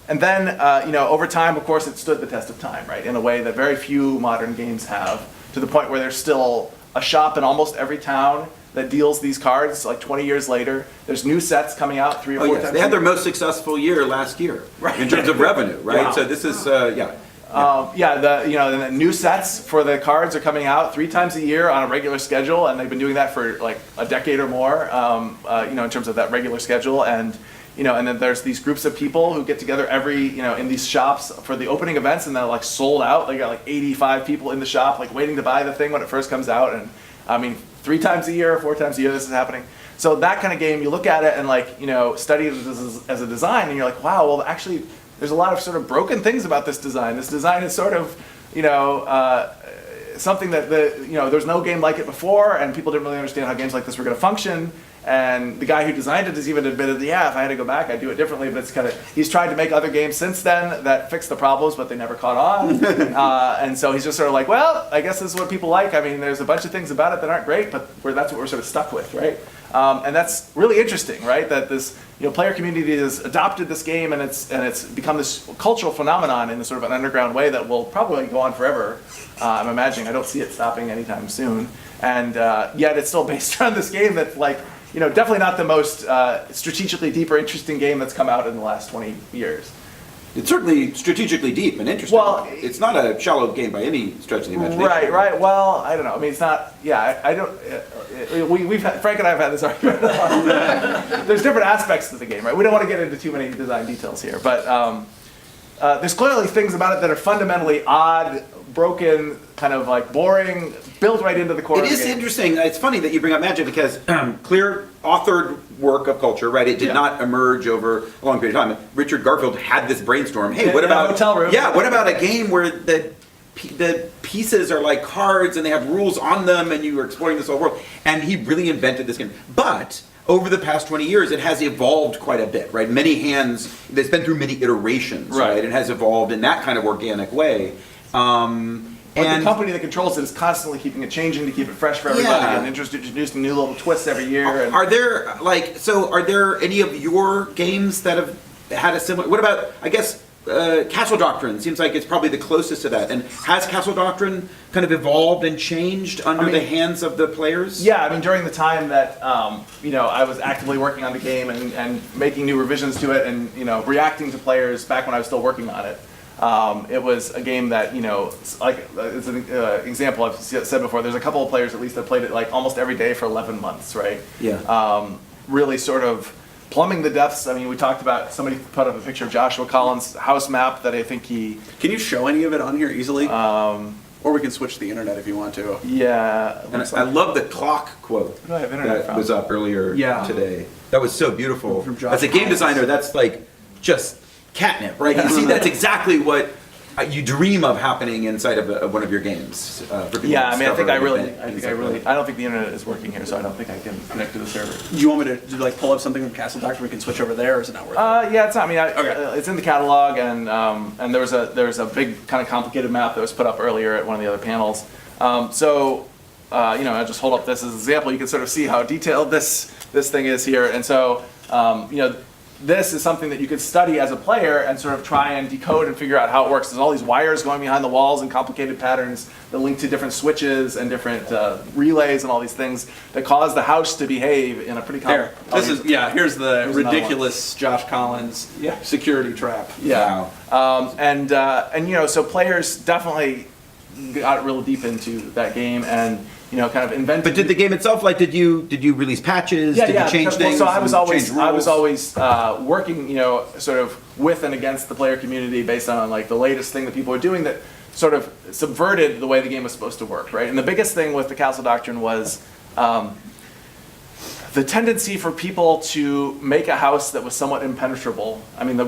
And then over time, of course, it stood the test of time, right, in a way that very few modern games have, to the point where there's still a shop in almost every town that deals these cards. Like 20 years later, there's new sets coming out 3 or 4 times. They had their most successful year last year, right, in terms of revenue, right? Wow. So this is the new sets for the cards are coming out 3 times a year on a regular schedule, and they've been doing that for like a decade or more. In terms of that regular schedule, and then there's these groups of people who get together every in these shops for the opening events, and they're like sold out. They got like 85 people in the shop, like waiting to buy the thing when it first comes out, and I mean 3 times a year, 4 times a year, this is happening. So that kind of game, you look at it and like study it as a design, and you're like, wow, well actually. There's a lot of sort of broken things about this design. This design is sort of, something that there's no game like it before, and people didn't really understand how games like this were going to function. And the guy who designed it has even admitted that, if I had to go back, I'd do it differently. But it's kind of, he's tried to make other games since then that fixed the problems, but they never caught on. And so he's just sort of like, well, I guess this is what people like. I mean, there's a bunch of things about it that aren't great, but that's what we're sort of stuck with, right? And that's really interesting, right? That this player community has adopted this game, and it's become this cultural phenomenon in a sort of an underground way that will probably go on forever. I'm imagining. I don't see it stopping anytime soon. And yet it's still based around this game that's like, definitely not the most strategically deep or interesting game that's come out in the last 20 years. It's certainly strategically deep and interesting. Well, it's not a shallow game by any stretch of the imagination. Right. Well, I don't know. I mean, it's not. Yeah, I don't. We've had, Frank and I have had this argument. There's different aspects to the game, right? We don't want to get into too many design details here, but there's clearly things about it that are fundamentally odd, broken, kind of like boring, built right into the core. It of the is game. interesting. It's funny that you bring up Magic because clear authored work of culture, right? It did not emerge over a long period of time. Richard Garfield had this brainstorm. Hey, what in a about hotel room? Yeah, what about a game where the pieces are like cards and they have rules on them and you are exploring this whole world? And he really invented this game. But over the past 20 years, it has evolved quite a bit, right? Many hands, it's been through many iterations, right? It has evolved in that kind of organic way. But the company that controls it is constantly keeping it changing to keep it fresh for everybody and introducing new little twists every year. Are there are there any of your games that have had a similar? What about Castle Doctrine seems like it's probably the closest to that. And has Castle Doctrine kind of evolved and changed under the hands of the players? Yeah, I mean during the time that I was actively working on the game and making new revisions to it and reacting to players back when I was still working on it. It was a game that, like it's an example I've said before, there's a couple of players at least that played it like almost every day for 11 months, right? Yeah. Really sort of plumbing the depths. I mean, we talked about, somebody put up a picture of Joshua Collins' house map that I think he... Can you show any of it on here easily? Or we can switch to the internet if you want to. Yeah. And I love the clock quote that was up earlier today. That was so beautiful. From Josh As a game designer, that's like just catnip, right? You see, that's exactly what you dream of happening inside of one of your games. For people to I mean, I discover and don't think the internet is working here, so I don't think I can connect to the server. Do you want me to like pull up something from Castle Doctrine we can switch over there, or is it not worth it? Yeah, it's not. I mean, it's in the catalog, and there was a big kind of complicated map that was put up earlier at one of the other panels. I just hold up this as an example. You can sort of see how detailed this thing is here, and so this is something that you could study as a player and sort of try and decode and figure out how it works. There's all these wires going behind the walls and complicated patterns that link to different switches and different relays and all these things that cause the house to behave in a pretty complicated... Here's the ridiculous Josh Collins security trap. Yeah. Wow. So players definitely got real deep into that game and kind of invented. But did the game itself, did you release patches? Did you change things? So I was always working, sort of with and against the player community based on like the latest thing that people were doing that sort of subverted the way the game was supposed to work, right? And the biggest thing with the Castle Doctrine was the tendency for people to make a house that was somewhat impenetrable. I mean, the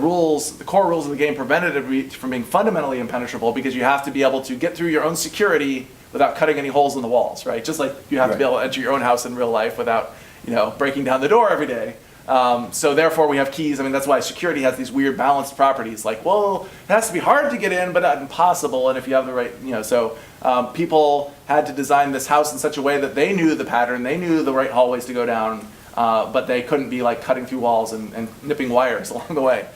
core rules of the game prevented it from being fundamentally impenetrable because you have to be able to get through your own security without cutting any holes in the walls, right? Just like you have to be able to enter your own house in real life without, breaking down the door every day. So therefore we have keys. I mean, that's why security has these weird balanced properties. Like, well, it has to be hard to get in, but not impossible. And if you have the right, people had to design this house in such a way that they knew the pattern, they knew the right hallways to go down, but they couldn't be like cutting through walls and nipping wires along the way.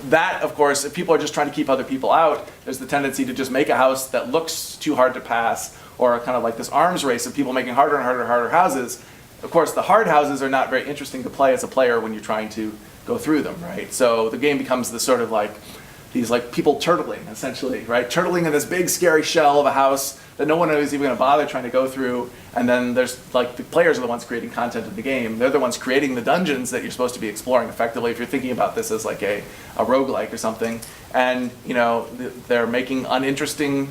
That, of course, if people are just trying to keep other people out, there's the tendency to just make a house that looks too hard to pass, or kind of like this arms race of people making harder and harder houses. Of course, the hard houses are not very interesting to play as a player when you're trying to go through them, right? So the game becomes this sort of like, these like people turtling, essentially, right? Turtling in this big scary shell of a house that no one is even going to bother trying to go through. And then there's like the players are the ones creating content in the game. They're the ones creating the dungeons that you're supposed to be exploring effectively if you're thinking about this as like a roguelike or something. And they're making uninteresting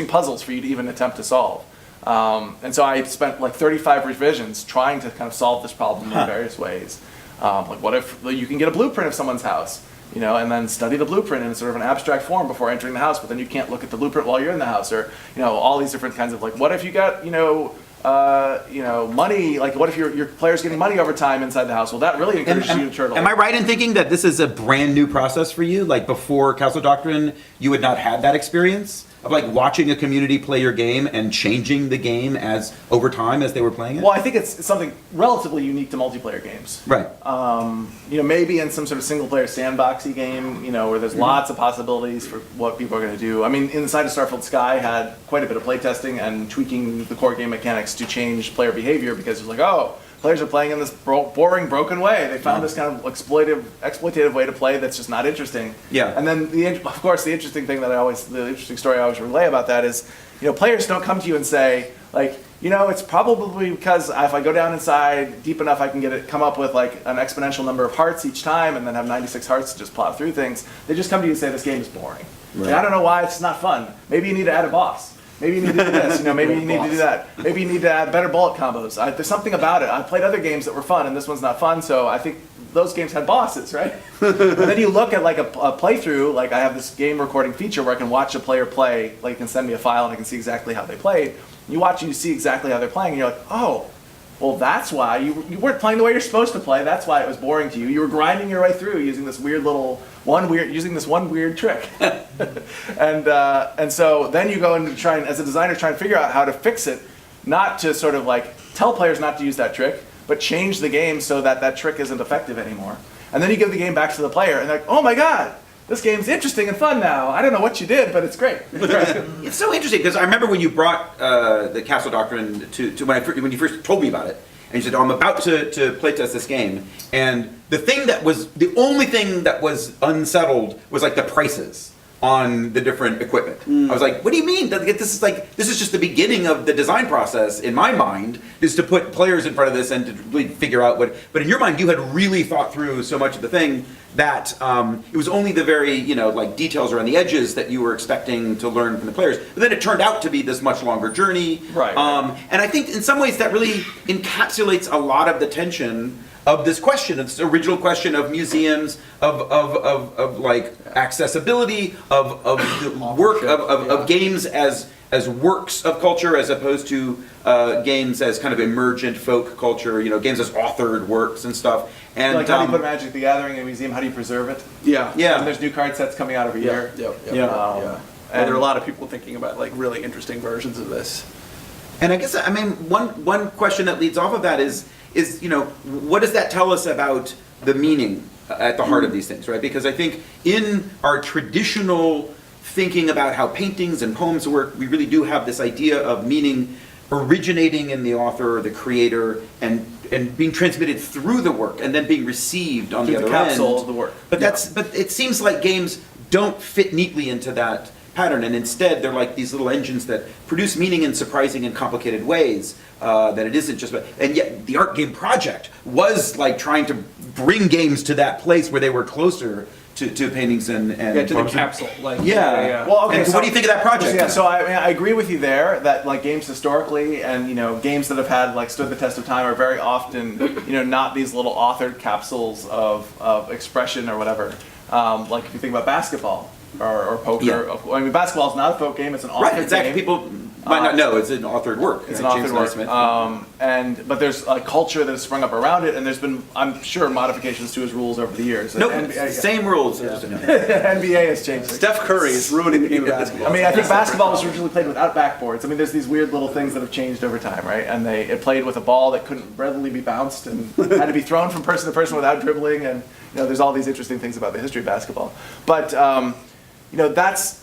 puzzles for you to even attempt to solve. And so I spent like 35 revisions trying to kind of solve this problem in various ways. Like what if you can get a blueprint of someone's house, and then study the blueprint in sort of an abstract form before entering the house, but then you can't look at the blueprint while you're in the house, or all these different kinds of like, what if you got money, like what if your player's getting money over time inside the house? Well, that really encourages you to turtle. Am I right in thinking that this is a brand new process for you? Like before Castle Doctrine, you had not had that experience of like watching a community play your game and changing the game over time as they were playing it? Well, I think it's something relatively unique to multiplayer games. Right. Maybe in some sort of single player sandboxy game, where there's lots of possibilities for what people are going to do. I mean, Inside of Starfield Sky had quite a bit of playtesting and tweaking the core game mechanics to change player behavior because it was like, oh, players are playing in this boring, broken way. They found this kind of exploitative way to play that's just not interesting. Yeah. And then, of course, the interesting story I always relay about that is, players don't come to you and say, like, it's probably because if I go down inside deep enough, I can come up with like an exponential number of hearts each time, and then have 96 hearts to just plow through things. They just come to you and say, this game is boring. Right. And I don't know why it's not fun. Maybe you need to add a boss. Maybe you need to do this, maybe you need to do that. Maybe you need to add better bullet combos. There's something about it. I played other games that were fun, and this one's not fun, so I think those games had bosses, right? And then you look at like a playthrough, like I have this game recording feature where I can watch a player play, like you can send me a file and I can see exactly how they played. You watch and you see exactly how they're playing, and you're like, oh, well, that's why you weren't playing the way you're supposed to play. That's why it was boring to you. You were grinding your way through using this one weird trick. and so then you go and as a designer, try and figure out how to fix it, not to sort of like tell players not to use that trick, but change the game so that trick isn't effective anymore. And then you give the game back to the player, and they're like, oh my god, this game's interesting and fun now. I don't know what you did, but it's great. It's so interesting because I remember when you brought the Castle Doctrine to when you first told me about it, and you said, "Oh, I'm about to playtest this game," and the only thing that was unsettled was like the prices on the different equipment. I was like, what do you mean? This is just the beginning of the design process in my mind, is to put players in front of this and to really figure out what, but in your mind you had really thought through so much of the thing that it was only the very, like details around the edges that you were expecting to learn from the players. But then it turned out to be this much longer journey. Right. And I think in some ways that really encapsulates a lot of the tension of this question, of this original question of museums, of like accessibility, of the work of games as works of culture as opposed to games as kind of emergent folk culture, games as authored works and stuff. And like how do you put Magic the Gathering in a museum? How do you preserve it? Yeah. And there's new card sets coming out every year. And there are a lot of people thinking about like really interesting versions of this. And I guess, one question that leads off of that is what does that tell us about the meaning at the heart of these things, right? Because I think in our traditional thinking about how paintings and poems work, we really do have this idea of meaning originating in the author or the creator and being transmitted through the work and then being received on the other end. Through the capsule of the work. But it seems like games don't fit neatly into that pattern, and instead they're like these little engines that produce meaning in surprising and complicated ways, that it isn't just about, and yet the Art Game Project was like trying to bring games to that place where they were closer to paintings and to the capsule. Well, okay. And so what do you think of that project? Yeah, so I agree with you there that like games historically and games that have had like stood the test of time are very often not these little authored capsules of expression or whatever. Like if you think about basketball or poker. Yeah. I mean, basketball is not a folk game; it's an authored Right, exactly. game. People might not know it's an authored work. It's right? an authored work. But there's a culture that has sprung up around it, and there's been, I'm sure, modifications to his rules over the years. Nope, NBA, same rules. Yeah. NBA has changed. Steph Curry is ruining the game of basketball. I mean, I think basketball was originally played without backboards. I mean, there's these weird little things that have changed over time, right? And it played with a ball that couldn't readily be bounced and had to be thrown from person to person without dribbling. And there's all these interesting things about the history of basketball. But that's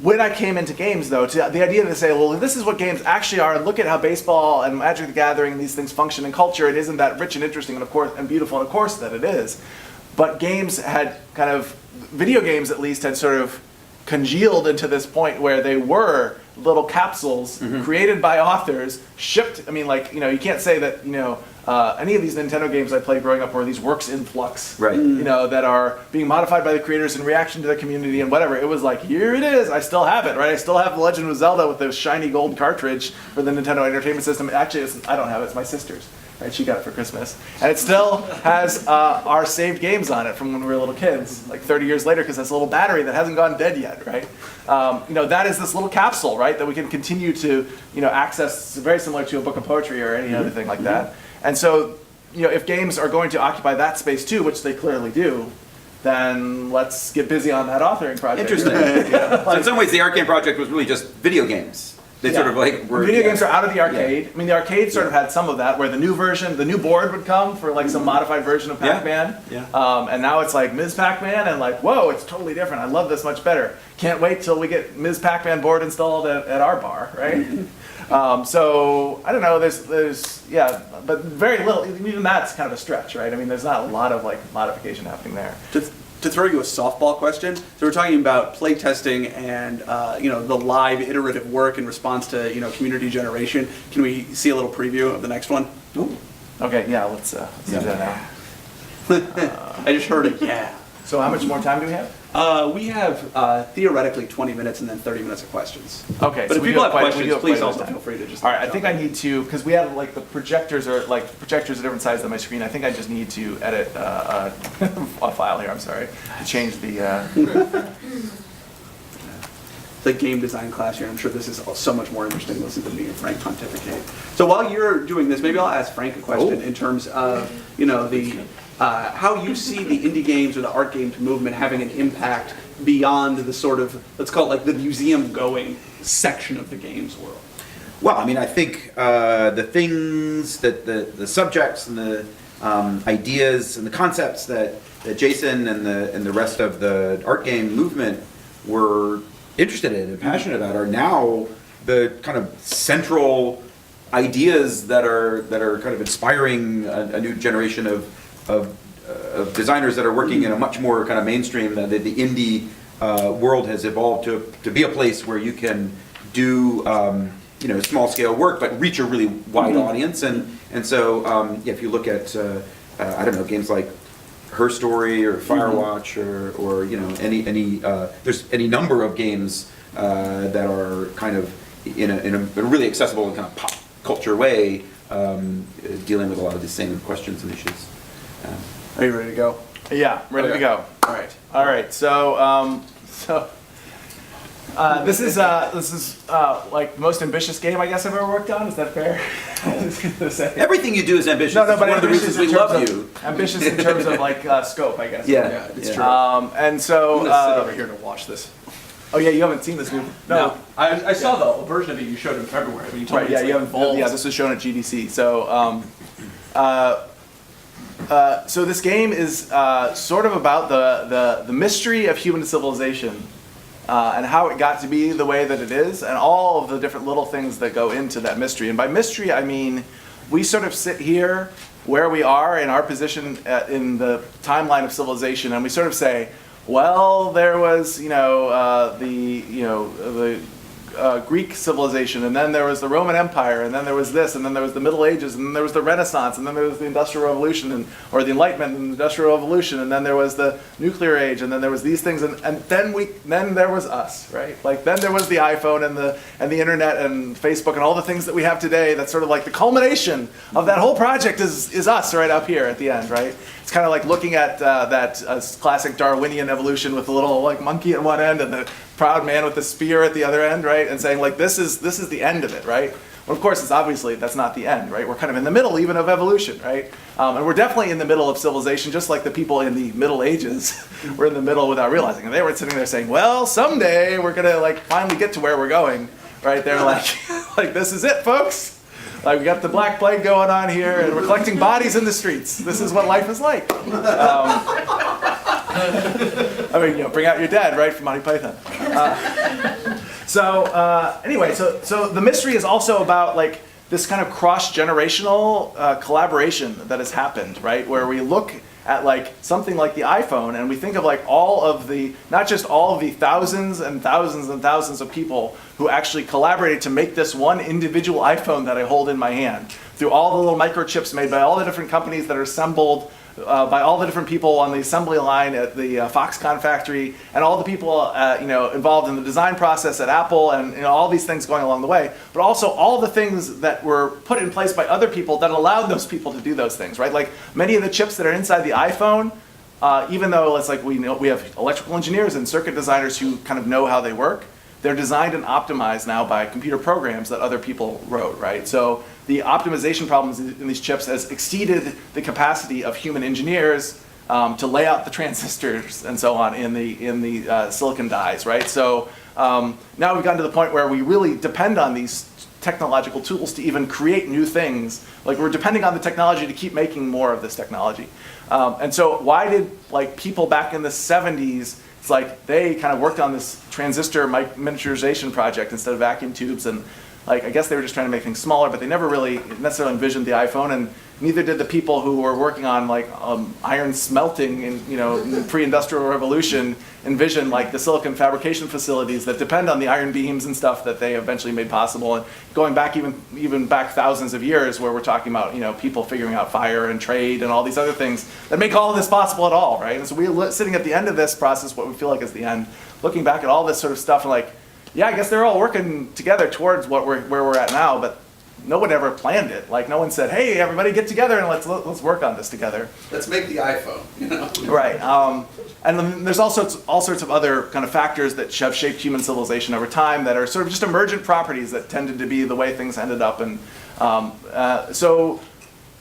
when I came into games, though. To the idea to say, well, this is what games actually are, and look at how baseball and Magic the Gathering and these things function in culture. It isn't that rich and interesting, and of course, and beautiful, and of course that it is. But games had video games at least had sort of congealed into this point where they were little capsules created by authors, shipped. I mean, you can't say that any of these Nintendo games I played growing up were these works in flux, right? That are being modified by the creators in reaction to their community and whatever. It was like, here it is. I still have it, right? I still have The Legend of Zelda with the shiny gold cartridge for the Nintendo Entertainment System. Actually, I don't have it. It's my sister's. Right? She got it for Christmas, and it still has our saved games on it from when we were little kids, like 30 years later, because it's a little battery that hasn't gone dead yet, right? That is this little capsule, right, that we can continue to access, very similar to a book of poetry or any other thing like that. And so, if games are going to occupy that space too, which they clearly do, then let's get busy on that authoring project. Interesting. So in some ways, the Art Game Project was really just video games. They sort of like were. Video games are out of the arcade. Yeah. I mean, the arcade sort of had some of that, where the new board would come for like some modified version of Pac-Man. And now it's like Ms. Pac-Man, and like, whoa, it's totally different. I love this much better. Can't wait till we get Ms. Pac-Man board installed at our bar, right? So I don't know. There's yeah, but very little. Even that's kind of a stretch, right? I mean, there's not a lot of like modification happening there. To throw you a softball question, so we're talking about play testing and the live iterative work in response to community generation. Can we see a little preview of the next one? Ooh. Okay, yeah, let's do that now. I just heard a yeah. So how much more time do we have? We have theoretically 20 minutes and then 30 minutes of questions. Okay, But so if we people do have quite- we questions, do have please quite a also bit of feel free to just. All right, I think I need to, because we have like the projectors are different sizes on my screen. I think I just need to edit a file here. I'm sorry, to change the. The game design class here. I'm sure this is so much more interesting to listen to me and Frank pontificate. So while you're doing this, maybe I'll ask Frank a question in terms of the how you see the indie games or the art games movement having an impact beyond the sort of, let's call it like the museum going section of the games world. Well, I mean, I think the things that the subjects and the ideas and the concepts that Jason and the rest of the art game movement were interested in and passionate about are now the kind of central ideas that are kind of inspiring a new generation of designers that are working in a much more kind of mainstream that the indie world has evolved to be a place where you can do small scale work but reach a really wide audience and so if you look at I don't know, games like Her Story or Firewatch or any there's any number of games that are kind of in a really accessible and kind of pop culture way dealing with a lot of the same questions and issues. Are you ready to go? Yeah, ready to go. All right. All right. So this is like the most ambitious game I guess I've ever worked on. Is that fair? I was gonna say. Everything you do is ambitious. No, It's but one of the ambitious reasons we in terms love of- you. Ambitious in terms of like scope, I guess. Yeah, it's yeah. true. And so. I'm gonna sit over here to watch this. Oh yeah, you haven't seen this movie. No, I saw the version of it you showed in February, but you told Right. me Yeah, it's you like haven't. bulbs. Yeah, this was shown at GDC. So. So this game is sort of about the mystery of human civilization and how it got to be the way that it is, and all of the different little things that go into that mystery. And by mystery, I mean we sort of sit here where we are in our position in the timeline of civilization, and we sort of say, well, there was the Greek civilization, and then there was the Roman Empire, and then there was this, and then there was the Middle Ages, and then there was the Renaissance, and then there was the Industrial Revolution, or the Enlightenment and the Industrial Revolution, and then there was the Nuclear Age, and then there was these things, and then there was us, right? Like then there was the iPhone and the internet and Facebook and all the things that we have today. That's sort of like the culmination of that whole project is us right up here at the end, right? It's kind of like looking at that classic Darwinian evolution with the little like monkey at one end and the proud man with the spear at the other end, right? And saying like this is the end of it, right? Well, of course, it's obviously that's not the end, right? We're kind of in the middle even of evolution, right? And we're definitely in the middle of civilization, just like the people in the Middle Ages were in the middle without realizing. And they were sitting there saying, well, someday we're gonna like finally get to where we're going, right? They're like this is it, folks. Like we got the Black Plague going on here, and we're collecting bodies in the streets. This is what life is like. I mean, bring out your dad, right, from Monty Python. Anyway, so the mystery is also about like this kind of cross-generational collaboration that has happened, right, where we look at like something like the iPhone and we think of like not just all of the thousands and thousands and thousands of people who actually collaborated to make this one individual iPhone that I hold in my hand, through all the little microchips made by all the different companies that are assembled by all the different people on the assembly line at the Foxconn factory, and all the people involved in the design process at Apple, and all these things going along the way. But also all the things that were put in place by other people that allowed those people to do those things, right? Like many of the chips that are inside the iPhone, even though it's like we have electrical engineers and circuit designers who kind of know how they work, they're designed and optimized now by computer programs that other people wrote, right? So the optimization problems in these chips has exceeded the capacity of human engineers to lay out the transistors and so on in the silicon dies, right? So now we've gotten to the point where we really depend on these technological tools to even create new things. Like we're depending on the technology to keep making more of this technology. And so why did like people back in the 70s, it's like they kind of worked on this transistor miniaturization project instead of vacuum tubes, and Like, I guess they were just trying to make things smaller, but they never really necessarily envisioned the iPhone, and neither did the people who were working on like iron smelting in, you know, in the pre-industrial revolution envision like the silicon fabrication facilities that depend on the iron beams and stuff that they eventually made possible. And going back even back thousands of years, where we're talking about, you know, people figuring out fire and trade and all these other things that make all of this possible at all, right? And so we're sitting at the end of this process, what we feel like is the end, looking back at all this sort of stuff and like, yeah, I guess they're all working together towards where we're at now, but no one ever planned it. Like, no one said, hey, everybody get together and let's work on this together. Let's make the iPhone, you know? Right. And then there's all sorts of other kind of factors that have shaped human civilization over time that are sort of just emergent properties that tended to be the way things ended up. And so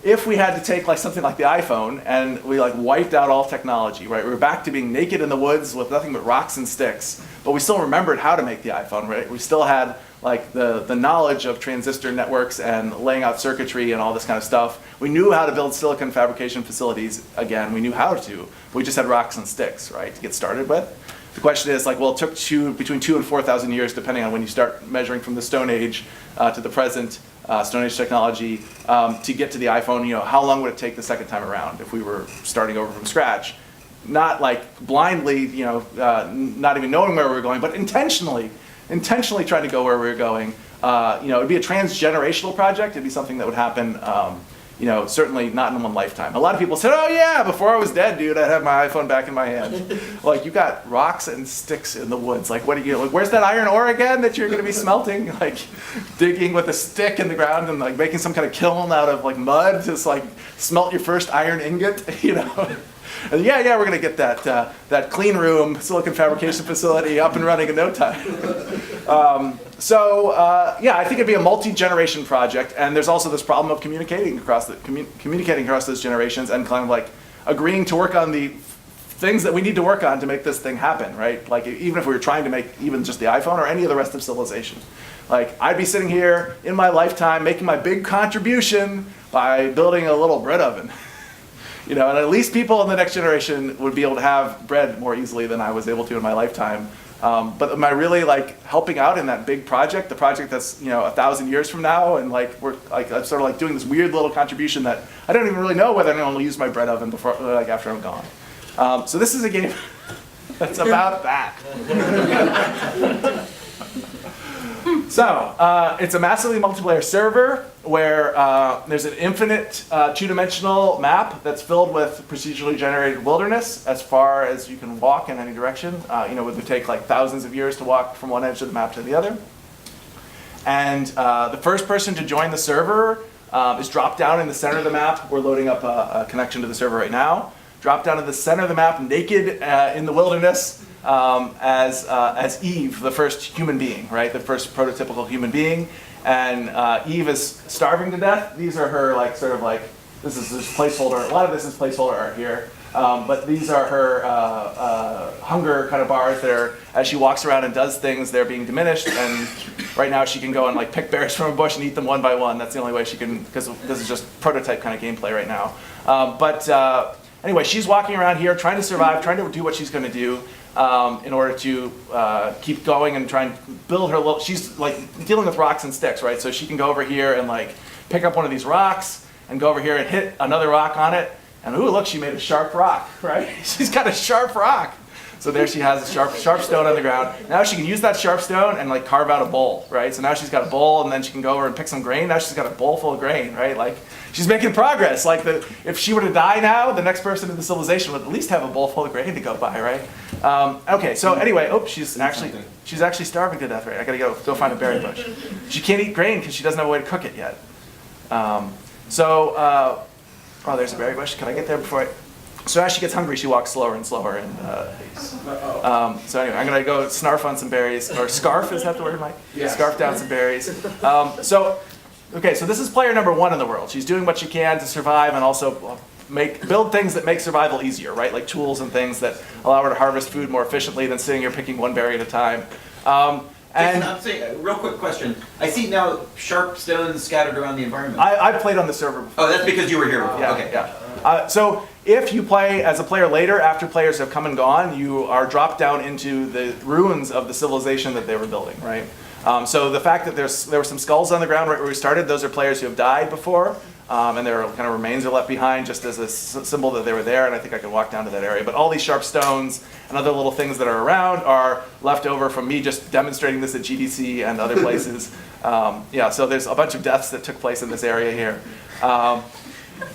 if we had to take like something like the iPhone and we like wiped out all technology, right? We were back to being naked in the woods with nothing but rocks and sticks, but we still remembered how to make the iPhone, right? We still had like the knowledge of transistor networks and laying out circuitry and all this kind of stuff. We knew how to build silicon fabrication facilities again. We knew how to. We just had rocks and sticks, right, to get started with. The question is like, well, it took between 2,000 and 4,000 years, depending on when you start measuring from the Stone Age to the present Stone Age technology, to get to the iPhone. You know, how long would it take the second time around if we were starting over from scratch? Not like blindly, you know, not even knowing where we were going, but intentionally trying to go where we were going. You know, it'd be a transgenerational project. It'd be something that would happen, you know, certainly not in one lifetime. A lot of people said, oh yeah, before I was dead, dude, I'd have my iPhone back in my hand. Like, you got rocks and sticks in the woods. Like, what are you, like, where's that iron ore again that you're gonna be smelting? Like, digging with a stick in the ground and like making some kind of kiln out of like mud to like smelt your first iron ingot, you know? And yeah, we're gonna get that clean room silicon fabrication facility up and running in no time. Yeah, I think it'd be a multi-generation project, and there's also this problem of communicating across those generations and kind of like agreeing to work on the things that we need to work on to make this thing happen, right? Like, even if we were trying to make even just the iPhone or any of the rest of civilization. Like, I'd be sitting here in my lifetime making my big contribution by building a little bread oven. You know, and at least people in the next generation would be able to have bread more easily than I was able to in my lifetime. But am I really like helping out in that big project, the project that's, you know, 1,000 years from now, and like we're like I'm sort of like doing this weird little contribution that I don't even really know whether I'm going to use my bread oven before, like after I'm gone. So this is a game that's about that. So it's a massively multiplayer server where there's an infinite two-dimensional map that's filled with procedurally generated wilderness as far as you can walk in any direction. You know, it would take like thousands of years to walk from one edge of the map to the other. And the first person to join the server is dropped down in the center of the map. We're loading up a connection to the server right now. Drop down to the center of the map, naked in the wilderness, as Eve, the first human being, right? The first prototypical human being. And Eve is starving to death. These are her, like, sort of like, this is placeholder. A lot of this is placeholder art here. But these are her hunger kind of bars there. As she walks around and does things, they're being diminished. And right now she can go and like pick berries from a bush and eat them one by one. That's the only way she can, because this is just prototype kind of gameplay right now. Anyway, she's walking around here trying to survive, trying to do what she's going to do in order to keep going and try and build her little, she's like dealing with rocks and sticks, right? So she can go over here and like pick up one of these rocks and go over here and hit another rock on it. And ooh, look, she made a sharp rock, right? She's got a sharp rock. So there she has a sharp stone on the ground. Now she can use that sharp stone and like carve out a bowl, right? So now she's got a bowl, and then she can go over and pick some grain. Now she's got a bowl full of grain, right? Like, she's making progress. Like, if she were to die now, the next person in the civilization would at least have a bowl full of grain to go by, right? Okay, so anyway, she's actually starving to death, right? I gotta go find a berry bush. She can't eat grain because she doesn't have a way to cook it yet. Oh, there's a berry bush. Can I get there before I... So as she gets hungry, she walks slower and slower. And so anyway, I'm gonna go snarf on some berries, or scarf, is that the word, Mike? Yeah. Scarf down some berries. So this is player number 1 in the world. She's doing what she can to survive and also build things that make survival easier, right? Like tools and things that allow her to harvest food more efficiently than sitting here picking one berry at a time. And I'm saying, real quick question. I see now sharp stones scattered around the environment. I've played on the server before. Oh, that's because you were here before. Yeah, okay. Yeah. So if you play as a player later, after players have come and gone, you are dropped down into the ruins of the civilization that they were building, right? So the fact that there were some skulls on the ground right where we started, those are players who have died before, and their kind of remains are left behind just as a symbol that they were there, and I think I could walk down to that area. But all these sharp stones and other little things that are around are left over from me just demonstrating this at GDC and other places. Yeah, so there's a bunch of deaths that took place in this area here.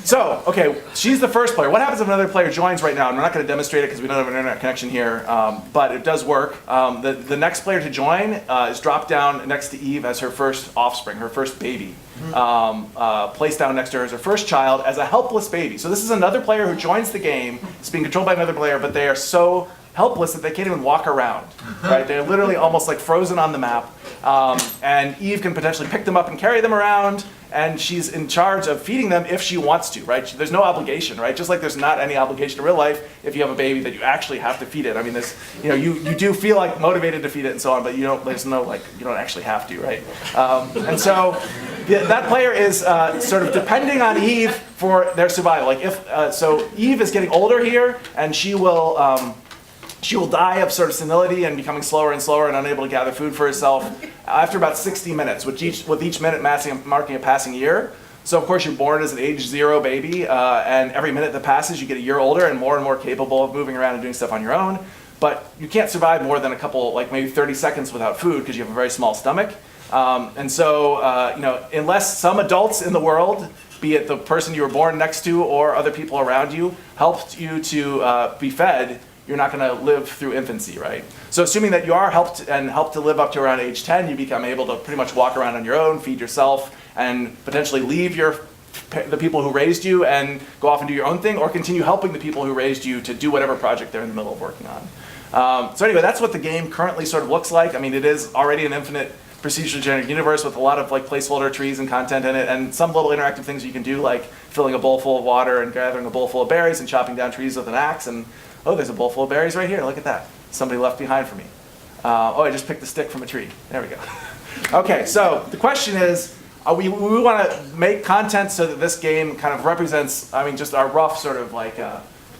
So, okay, she's the first player. What happens if another player joins right now? And we're not going to demonstrate it because we don't have an internet connection here, but it does work. The next player to join is dropped down next to Eve as her first offspring, her first baby. Placed down next to her as her first child as a helpless baby. So this is another player who joins the game. It's being controlled by another player, but they are so helpless that they can't even walk around. Right? They're literally almost like frozen on the map. And Eve can potentially pick them up and carry them around. And she's in charge of feeding them if she wants to, right? There's no obligation, right? Just like there's not any obligation in real life if you have a baby that you actually have to feed it. I mean, you do feel like motivated to feed it and so on, but you don't actually have to, right? And so that player is sort of depending on Eve for their survival. Like so Eve is getting older here, and she will die of sort of senility and becoming slower and slower and unable to gather food for herself after about 60 minutes, with each minute marking a passing year. So of course you're born as an age 0 baby, and every minute that passes you get a year older and more capable of moving around and doing stuff on your own. But you can't survive more than a couple, like maybe 30 seconds without food because you have a very small stomach. And so, unless some adults in the world, be it the person you were born next to or other people around you, helped you to be fed, you're not going to live through infancy, right? So assuming that you are helped to live up to around age 10, you become able to pretty much walk around on your own, feed yourself, and potentially leave the people who raised you and go off and do your own thing, or continue helping the people who raised you to do whatever project they're in the middle of working on. So anyway, that's what the game currently sort of looks like. I mean, it is already an infinite procedurally generated universe with a lot of like placeholder trees and content in it, and some little interactive things you can do, like filling a bowl full of water and gathering a bowl full of berries and chopping down trees with an axe. And oh, there's a bowl full of berries right here. Look at that. Somebody left behind for me. I just picked a stick from a tree. There we go. Okay, so the question is, we want to make content so that this game kind of represents, just our rough sort of like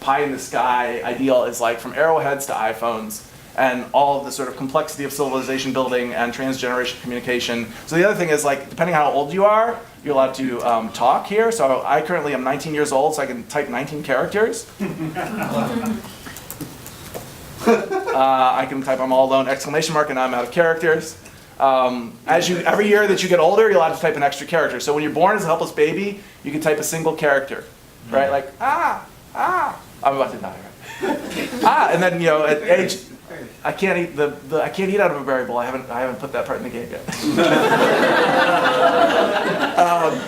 pie in the sky ideal is like from arrowheads to iPhones and all of the sort of complexity of civilization building and transgeneration communication. So the other thing is, like, depending on how old you are, you're allowed to talk here. So I currently am 19 years old, so I can type 19 characters. I can type "I'm all alone!" ! And I'm out of characters. Every year that you get older, you're allowed to type an extra character. So when you're born as a helpless baby, you can type a single character, right? Like I'm about to die, right? And then at age, I can't eat I can't eat out of a berry bowl. I haven't put that part in the game yet.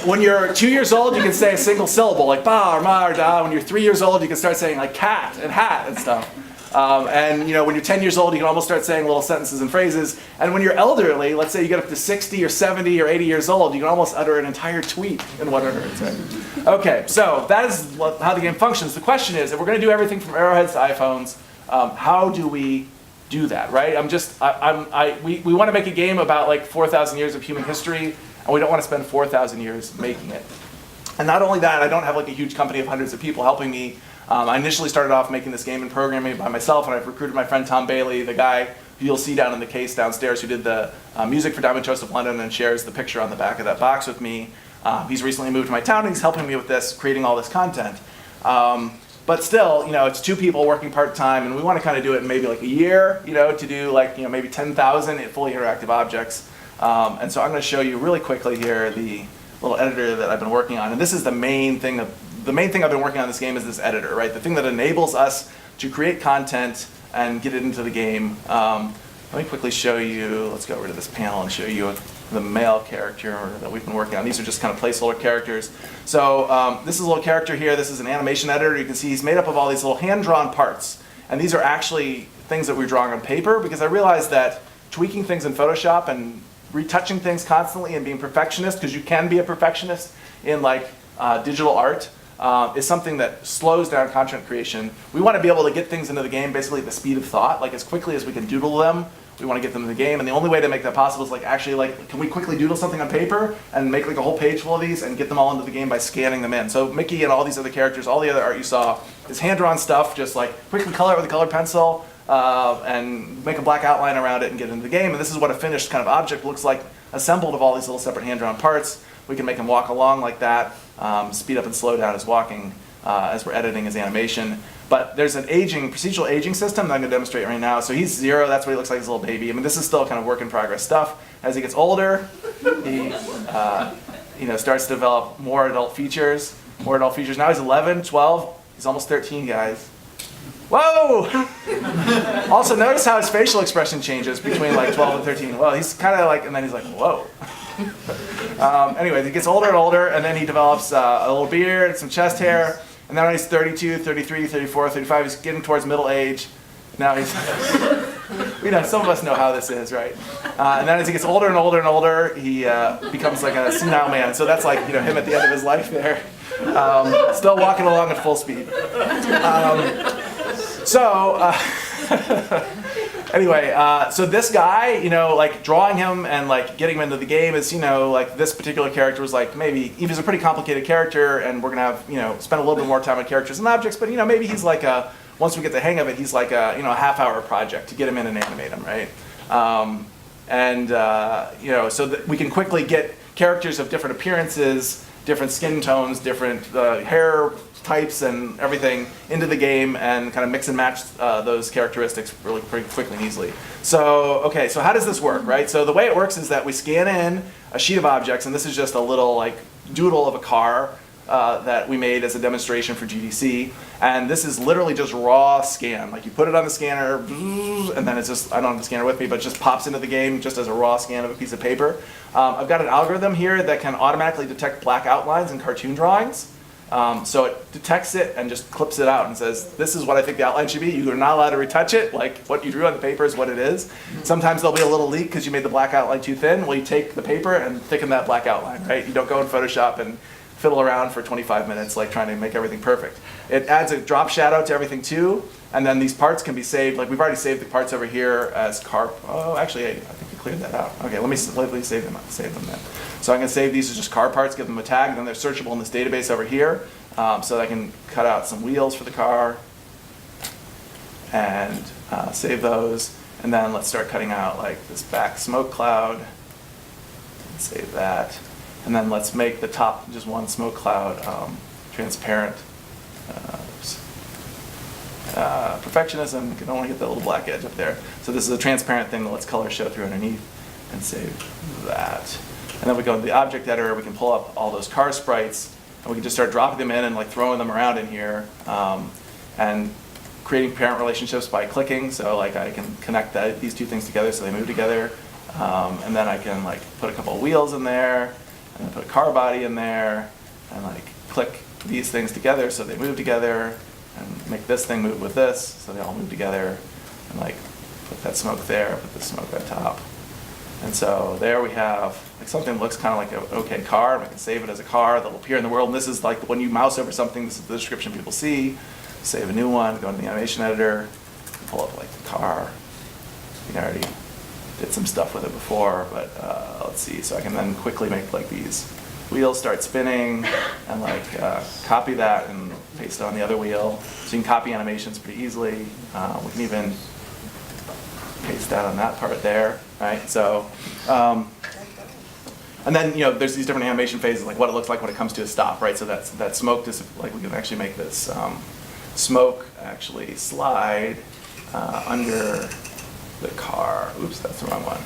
When you're 2 years old, you can say a single syllable like ba or ma or da. When you're 3 years old, you can start saying like cat and hat and stuff. When you're 10 years old, you can almost start saying little sentences and phrases. And when you're elderly, let's say you get up to 60 or 70 or 80 years old, you can almost utter an entire tweet in 100 words. Right? Okay, so that is how the game functions. The question is, if we're going to do everything from arrowheads to iPhones, how do we do that, right? We want to make a game about like 4,000 years of human history, and we don't want to spend 4,000 years making it. And not only that, I don't have like a huge company of hundreds of people helping me. I initially started off making this game and programming it by myself, and I've recruited my friend Tom Bailey, the guy who you'll see down in the case downstairs, who did the music for Diamond Toast of London and shares the picture on the back of that box with me. He's recently moved to my town, and he's helping me with this, creating all this content. But still, it's 2 people working part-time, and we want to kind of do it in maybe like a year, to do like, maybe 10,000 fully interactive objects. And so I'm going to show you really quickly here the little editor that I've been working on. And this is the main thing I've been working on in this game is this editor, right? The thing that enables us to create content and get it into the game. Let me quickly show you, let's go over to this panel and show you the male character that we've been working on. These are just kind of placeholder characters. So this is a little character here. This is an animation editor. You can see he's made up of all these little hand-drawn parts. And these are actually things that we're drawing on paper, because I realized that tweaking things in Photoshop and retouching things constantly and being perfectionist, because you can be a perfectionist in like digital art, is something that slows down content creation. We want to be able to get things into the game basically at the speed of thought, like as quickly as we can doodle them. We want to get them in the game, and the only way to make that possible is like actually like, can we quickly doodle something on paper and make like a whole page full of these and get them all into the game by scanning them in. So Mickey and all these other characters, all the other art you saw is hand-drawn stuff, just like quickly color it with a colored pencil, and make a black outline around it and get into the game. And this is what a finished kind of object looks like, assembled of all these little separate hand-drawn parts. We can make him walk along like that, speed up and slow down his walking as we're editing his animation. But there's an procedural aging system that I'm going to demonstrate right now. So he's 0, that's what he looks like as a little baby. I mean, this is still kind of work in progress stuff. As he gets older, he starts to develop more adult features. Now he's 11, 12, he's almost 13, guys. Whoa! Also, notice how his facial expression changes between like 12 and 13. Well, he's kind of like, and then he's like, whoa. Anyway, he gets older and older, and then he develops a little beard, some chest hair, and then when he's 32, 33, 34, 35, he's getting towards middle age. Now he's, some of us know how this is, right? And then as he gets older and older and older, he becomes like a senile man. So that's like, him at the end of his life there. Still walking along at full speed. Anyway, so this guy, like drawing him and like getting him into the game is, like this particular character was like maybe he's a pretty complicated character, and we're gonna have spend a little bit more time on characters and objects, but maybe he's like once we get the hang of it, he's like a half-hour project to get him in and animate him, right? So that we can quickly get characters of different appearances, different skin tones, different hair types and everything into the game and kind of mix and match those characteristics really pretty quickly and easily. So how does this work, right? So the way it works is that we scan in a sheet of objects, and this is just a little like doodle of a car that we made as a demonstration for GDC. And this is literally just raw scan. Like you put it on the scanner, and then it's just, I don't have the scanner with me, but it just pops into the game just as a raw scan of a piece of paper. I've got an algorithm here that can automatically detect black outlines in cartoon drawings. So it detects it and just clips it out and says, this is what I think the outline should be. You are not allowed to retouch it. Like what you drew on the paper is what it is. Sometimes there'll be a little leak because you made the black outline too thin. Well, you take the paper and thicken that black outline, right? You don't go in Photoshop and fiddle around for 25 minutes like trying to make everything perfect. It adds a drop shadow to everything too, and then these parts can be saved. Like we've already saved the parts over here as car. Oh, actually, I think we cleared that out. Okay, let me save them then. So I'm going to save these as just car parts, give them a tag, and then they're searchable in this database over here. So I can cut out some wheels for the car and save those. And then let's start cutting out like this back smoke cloud. Save that. And then let's make the top just one smoke cloud transparent. Perfectionism, you can only get that little black edge up there. So this is a transparent thing that lets color show through underneath, and save that. And then we go into the object editor, we can pull up all those car sprites, and we can just start dropping them in and like throwing them around in here, and creating parent relationships by clicking. So like I can connect these two things together so they move together. And then I can like put a couple of wheels in there, and then put a car body in there, and like click these things together so they move together, and make this thing move with this so they all move together, and like put that smoke there, put the smoke on top. And so there we have like something that looks kind of like an okay car, and we can save it as a car that'll appear in the world. And this is like when you mouse over something, this is the description people see. Save a new one, go into the animation editor, pull up like the car. We already did some stuff with it before, but let's see. So I can then quickly make like these wheels start spinning, and like copy that and paste it on the other wheel. So you can copy animations pretty easily. We can even paste that on that part there, right? So, and then there's these different animation phases, like what it looks like when it comes to a stop, right? So that smoke, like we can actually make this smoke actually slide under the car. Oops, that's the wrong one.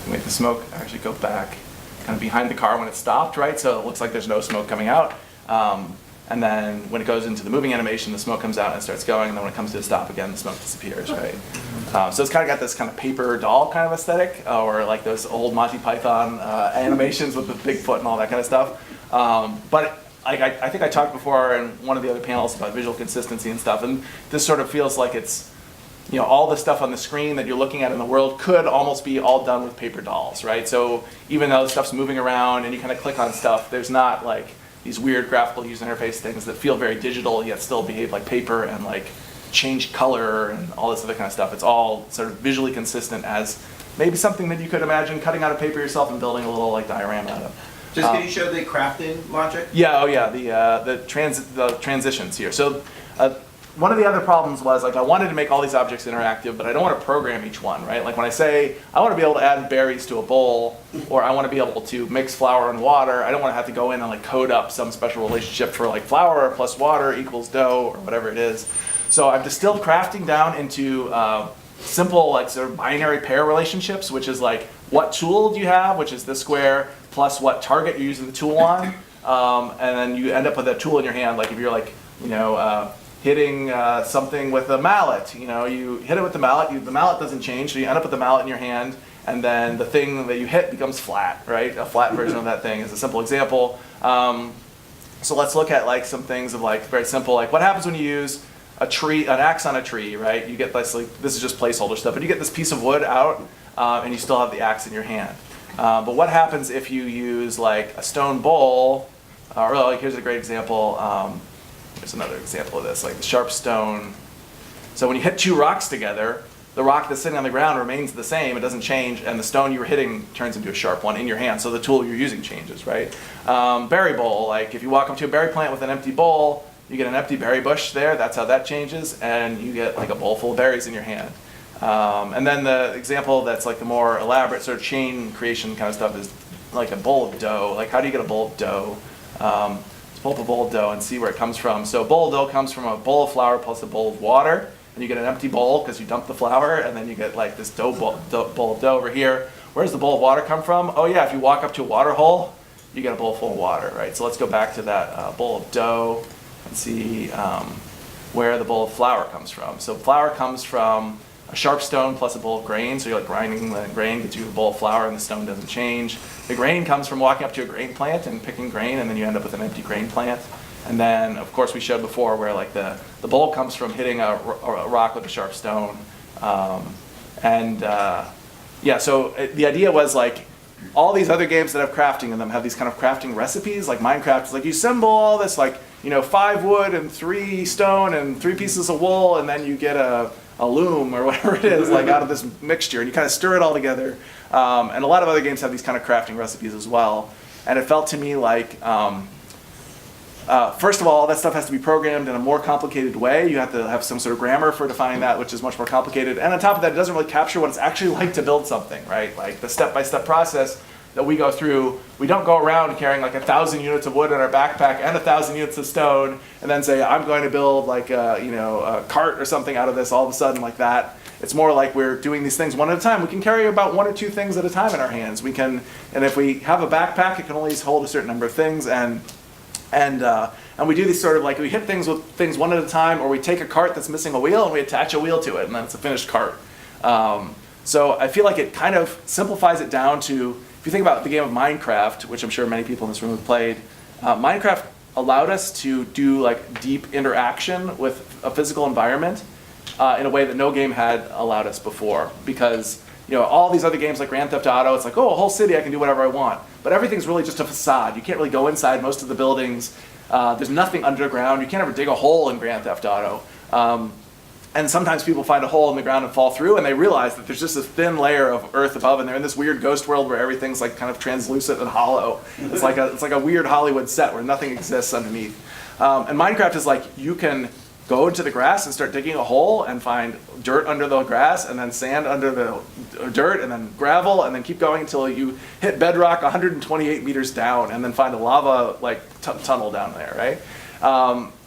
Make the smoke actually go back kind of behind the car when it's stopped, right? So it looks like there's no smoke coming out. And then when it goes into the moving animation, the smoke comes out and starts going, and then when it comes to a stop again, the smoke disappears, right? So it's kind of got this kind of paper doll kind of aesthetic, or like those old Monty Python animations with the Bigfoot and all that kind of stuff. But I think I talked before in one of the other panels about visual consistency and stuff, and this sort of feels like it's, all the stuff on the screen that you're looking at in the world could almost be all done with paper dolls, right? So even though stuff's moving around and you kind of click on stuff, there's not like these weird graphical user interface things that feel very digital yet still behave like paper and like change color and all this other kind of stuff. It's all sort of visually consistent as maybe something that you could imagine cutting out of paper yourself and building a little like diorama out of. Just can you show the crafting logic? Yeah, the transitions here. So one of the other problems was like I wanted to make all these objects interactive, but I don't want to program each one, right? Like when I say I want to be able to add berries to a bowl, or I want to be able to mix flour and water, I don't want to have to go in and like code up some special relationship for like flour plus water equals dough or whatever it is. So I've distilled crafting down into simple like sort of binary pair relationships, which is like what tool do you have, which is this square, plus what target you're using the tool on, and then you end up with a tool in your hand. Like if you're like, hitting something with a mallet, you hit it with the mallet, the mallet doesn't change, so you end up with the mallet in your hand, and then the thing that you hit becomes flat, right? A flat version of that thing is a simple example. So let's look at like some things of like very simple, like what happens when you use an axe on a tree, right? You get this, like, this is just placeholder stuff, but you get this piece of wood out, and you still have the axe in your hand. But what happens if you use like a stone bowl, or like, here's a great example, here's another example of this, like the sharp stone. So when you hit two rocks together, the rock that's sitting on the ground remains the same, it doesn't change, and the stone you were hitting turns into a sharp one in your hand, so the tool you're using changes, right? Berry bowl, like if you walk up to a berry plant with an empty bowl, you get an empty berry bush there, that's how that changes, and you get like a bowl full of berries in your hand. And then the example that's like the more elaborate sort of chain creation kind of stuff is like a bowl of dough. Like how do you get a bowl of dough? Let's pull up a bowl of dough and see where it comes from. So a bowl of dough comes from a bowl of flour plus a bowl of water, and you get an empty bowl because you dump the flour, and then you get like this bowl of dough over here. Where does the bowl of water come from? Oh yeah, if you walk up to a water hole, you get a bowl full of water, right? So let's go back to that bowl of dough and see where the bowl of flour comes from. So flour comes from a sharp stone plus a bowl of grain, so you're like grinding the grain, gets you a bowl of flour, and the stone doesn't change. The grain comes from walking up to a grain plant and picking grain, and then you end up with an empty grain plant. And then, of course, we showed before where like the bowl comes from hitting a rock with a sharp stone. Yeah, so the idea was like all these other games that have crafting in them have these kind of crafting recipes. Like Minecraft is like you assemble all this like 5 wood and 3 stone and 3 pieces of wool, and then you get a loom or whatever it is like out of this mixture, and you kind of stir it all together. And a lot of other games have these kind of crafting recipes as well. And it felt to me like first of all that stuff has to be programmed in a more complicated way. You have to have some sort of grammar for defining that, which is much more complicated. And on top of that, it doesn't really capture what it's actually like to build something, right? Like the step-by-step process that we go through. We don't go around carrying like 1,000 units of wood in our backpack and 1,000 units of stone and then say, I'm going to build like a cart or something out of this all of a sudden like that. It's more like we're doing these things one at a time. We can carry about 1 or 2 things at a time in our hands. And if we have a backpack, it can only hold a certain number of things, and we do these sort of like, we hit things with things one at a time, or we take a cart that's missing a wheel and we attach a wheel to it, and then it's a finished cart. So I feel like it kind of simplifies it down to, if you think about the game of Minecraft, which I'm sure many people in this room have played, Minecraft allowed us to do like deep interaction with a physical environment in a way that no game had allowed us before. Because all these other games like Grand Theft Auto, it's like, oh, a whole city, I can do whatever I want. But everything's really just a facade. You can't really go inside most of the buildings. There's nothing underground. You can't ever dig a hole in Grand Theft Auto. And sometimes people find a hole in the ground and fall through, and they realize that there's just a thin layer of earth above, and they're in this weird ghost world where everything's like kind of translucent and hollow. It's like a weird Hollywood set where nothing exists underneath. And Minecraft is like, you can go into the grass and start digging a hole and find dirt under the grass, and then sand under the dirt, and then gravel, and then keep going until you hit bedrock 128 meters down, and then find a lava like tunnel down there, right?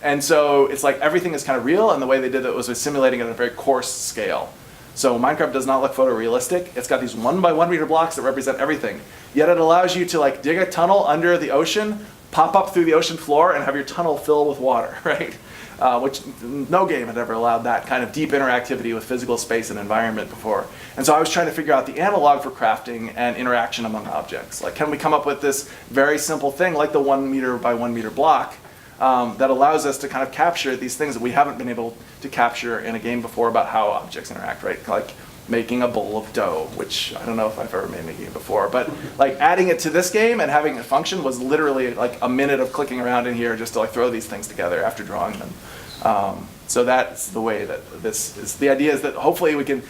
And so it's like everything is kind of real, and the way they did it was with simulating it at a very coarse scale. So Minecraft does not look photorealistic. It's got these 1 by 1 meter blocks that represent everything. Yet it allows you to like dig a tunnel under the ocean, pop up through the ocean floor, and have your tunnel fill with water, right? Which no game had ever allowed that kind of deep interactivity with physical space and environment before. And so I was trying to figure out the analog for crafting and interaction among objects. Like, can we come up with this very simple thing like the 1 meter by 1 meter block that allows us to kind of capture these things that we haven't been able to capture in a game before about how objects interact, right? Like making a bowl of dough, which I don't know if I've ever made in a game before, but like adding it to this game and having it function was literally like a minute of clicking around in here just to like throw these things together after drawing them. So that's the way that this is. The idea is that hopefully we can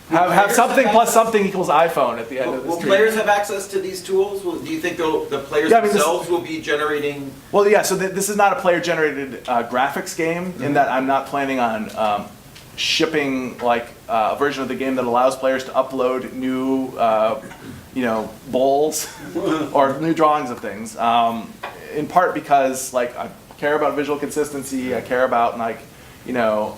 Have something plus something equals iPhone at the end of the Will street. players have access to these tools? Do you think the players Yeah, I mean, themselves will be generating? Well, yeah. So this is not a player-generated graphics game. In that, I'm not planning on shipping like a version of the game that allows players to upload new, bowls or new drawings of things. In part because like I care about visual consistency. I care about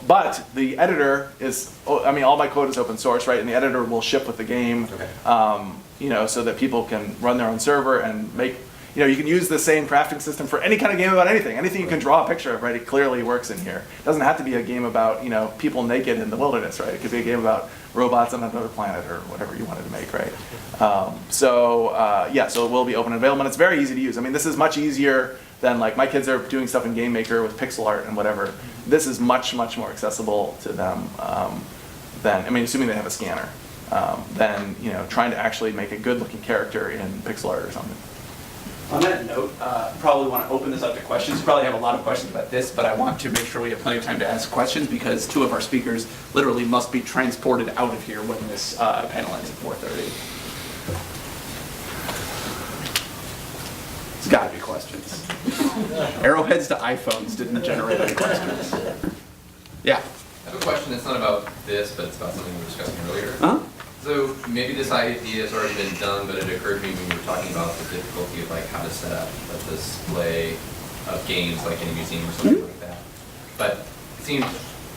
but the editor is, all my code is open source, right? And the editor will ship with the game, so that people can run their own server and make, you can use the same crafting system for any kind of game about anything. Anything you can draw a picture of, right? It clearly works in here. It doesn't have to be a game about, people naked in the wilderness, right? It could be a game about robots on another planet or whatever you wanted to make, right? So it will be open and available, and it's very easy to use. This is much easier than like my kids are doing stuff in Game Maker with pixel art and whatever. This is much, much more accessible to them than, assuming they have a scanner, than trying to actually make a good-looking character in pixel art or something. On that note, probably want to open this up to questions. You probably have a lot of questions about this, but I want to make sure we have plenty of time to ask questions because two of our speakers literally must be transported out of here when this panel ends at 4:30. It's got to be questions. Arrowheads to iPhones didn't generate any questions. Yeah. I have a question that's not about this, but it's about something we were discussing earlier. Huh? So maybe this idea has already been done, but it occurred to me when we were talking about the difficulty of like how to set up a display of games like in a museum or something like that. But it seemed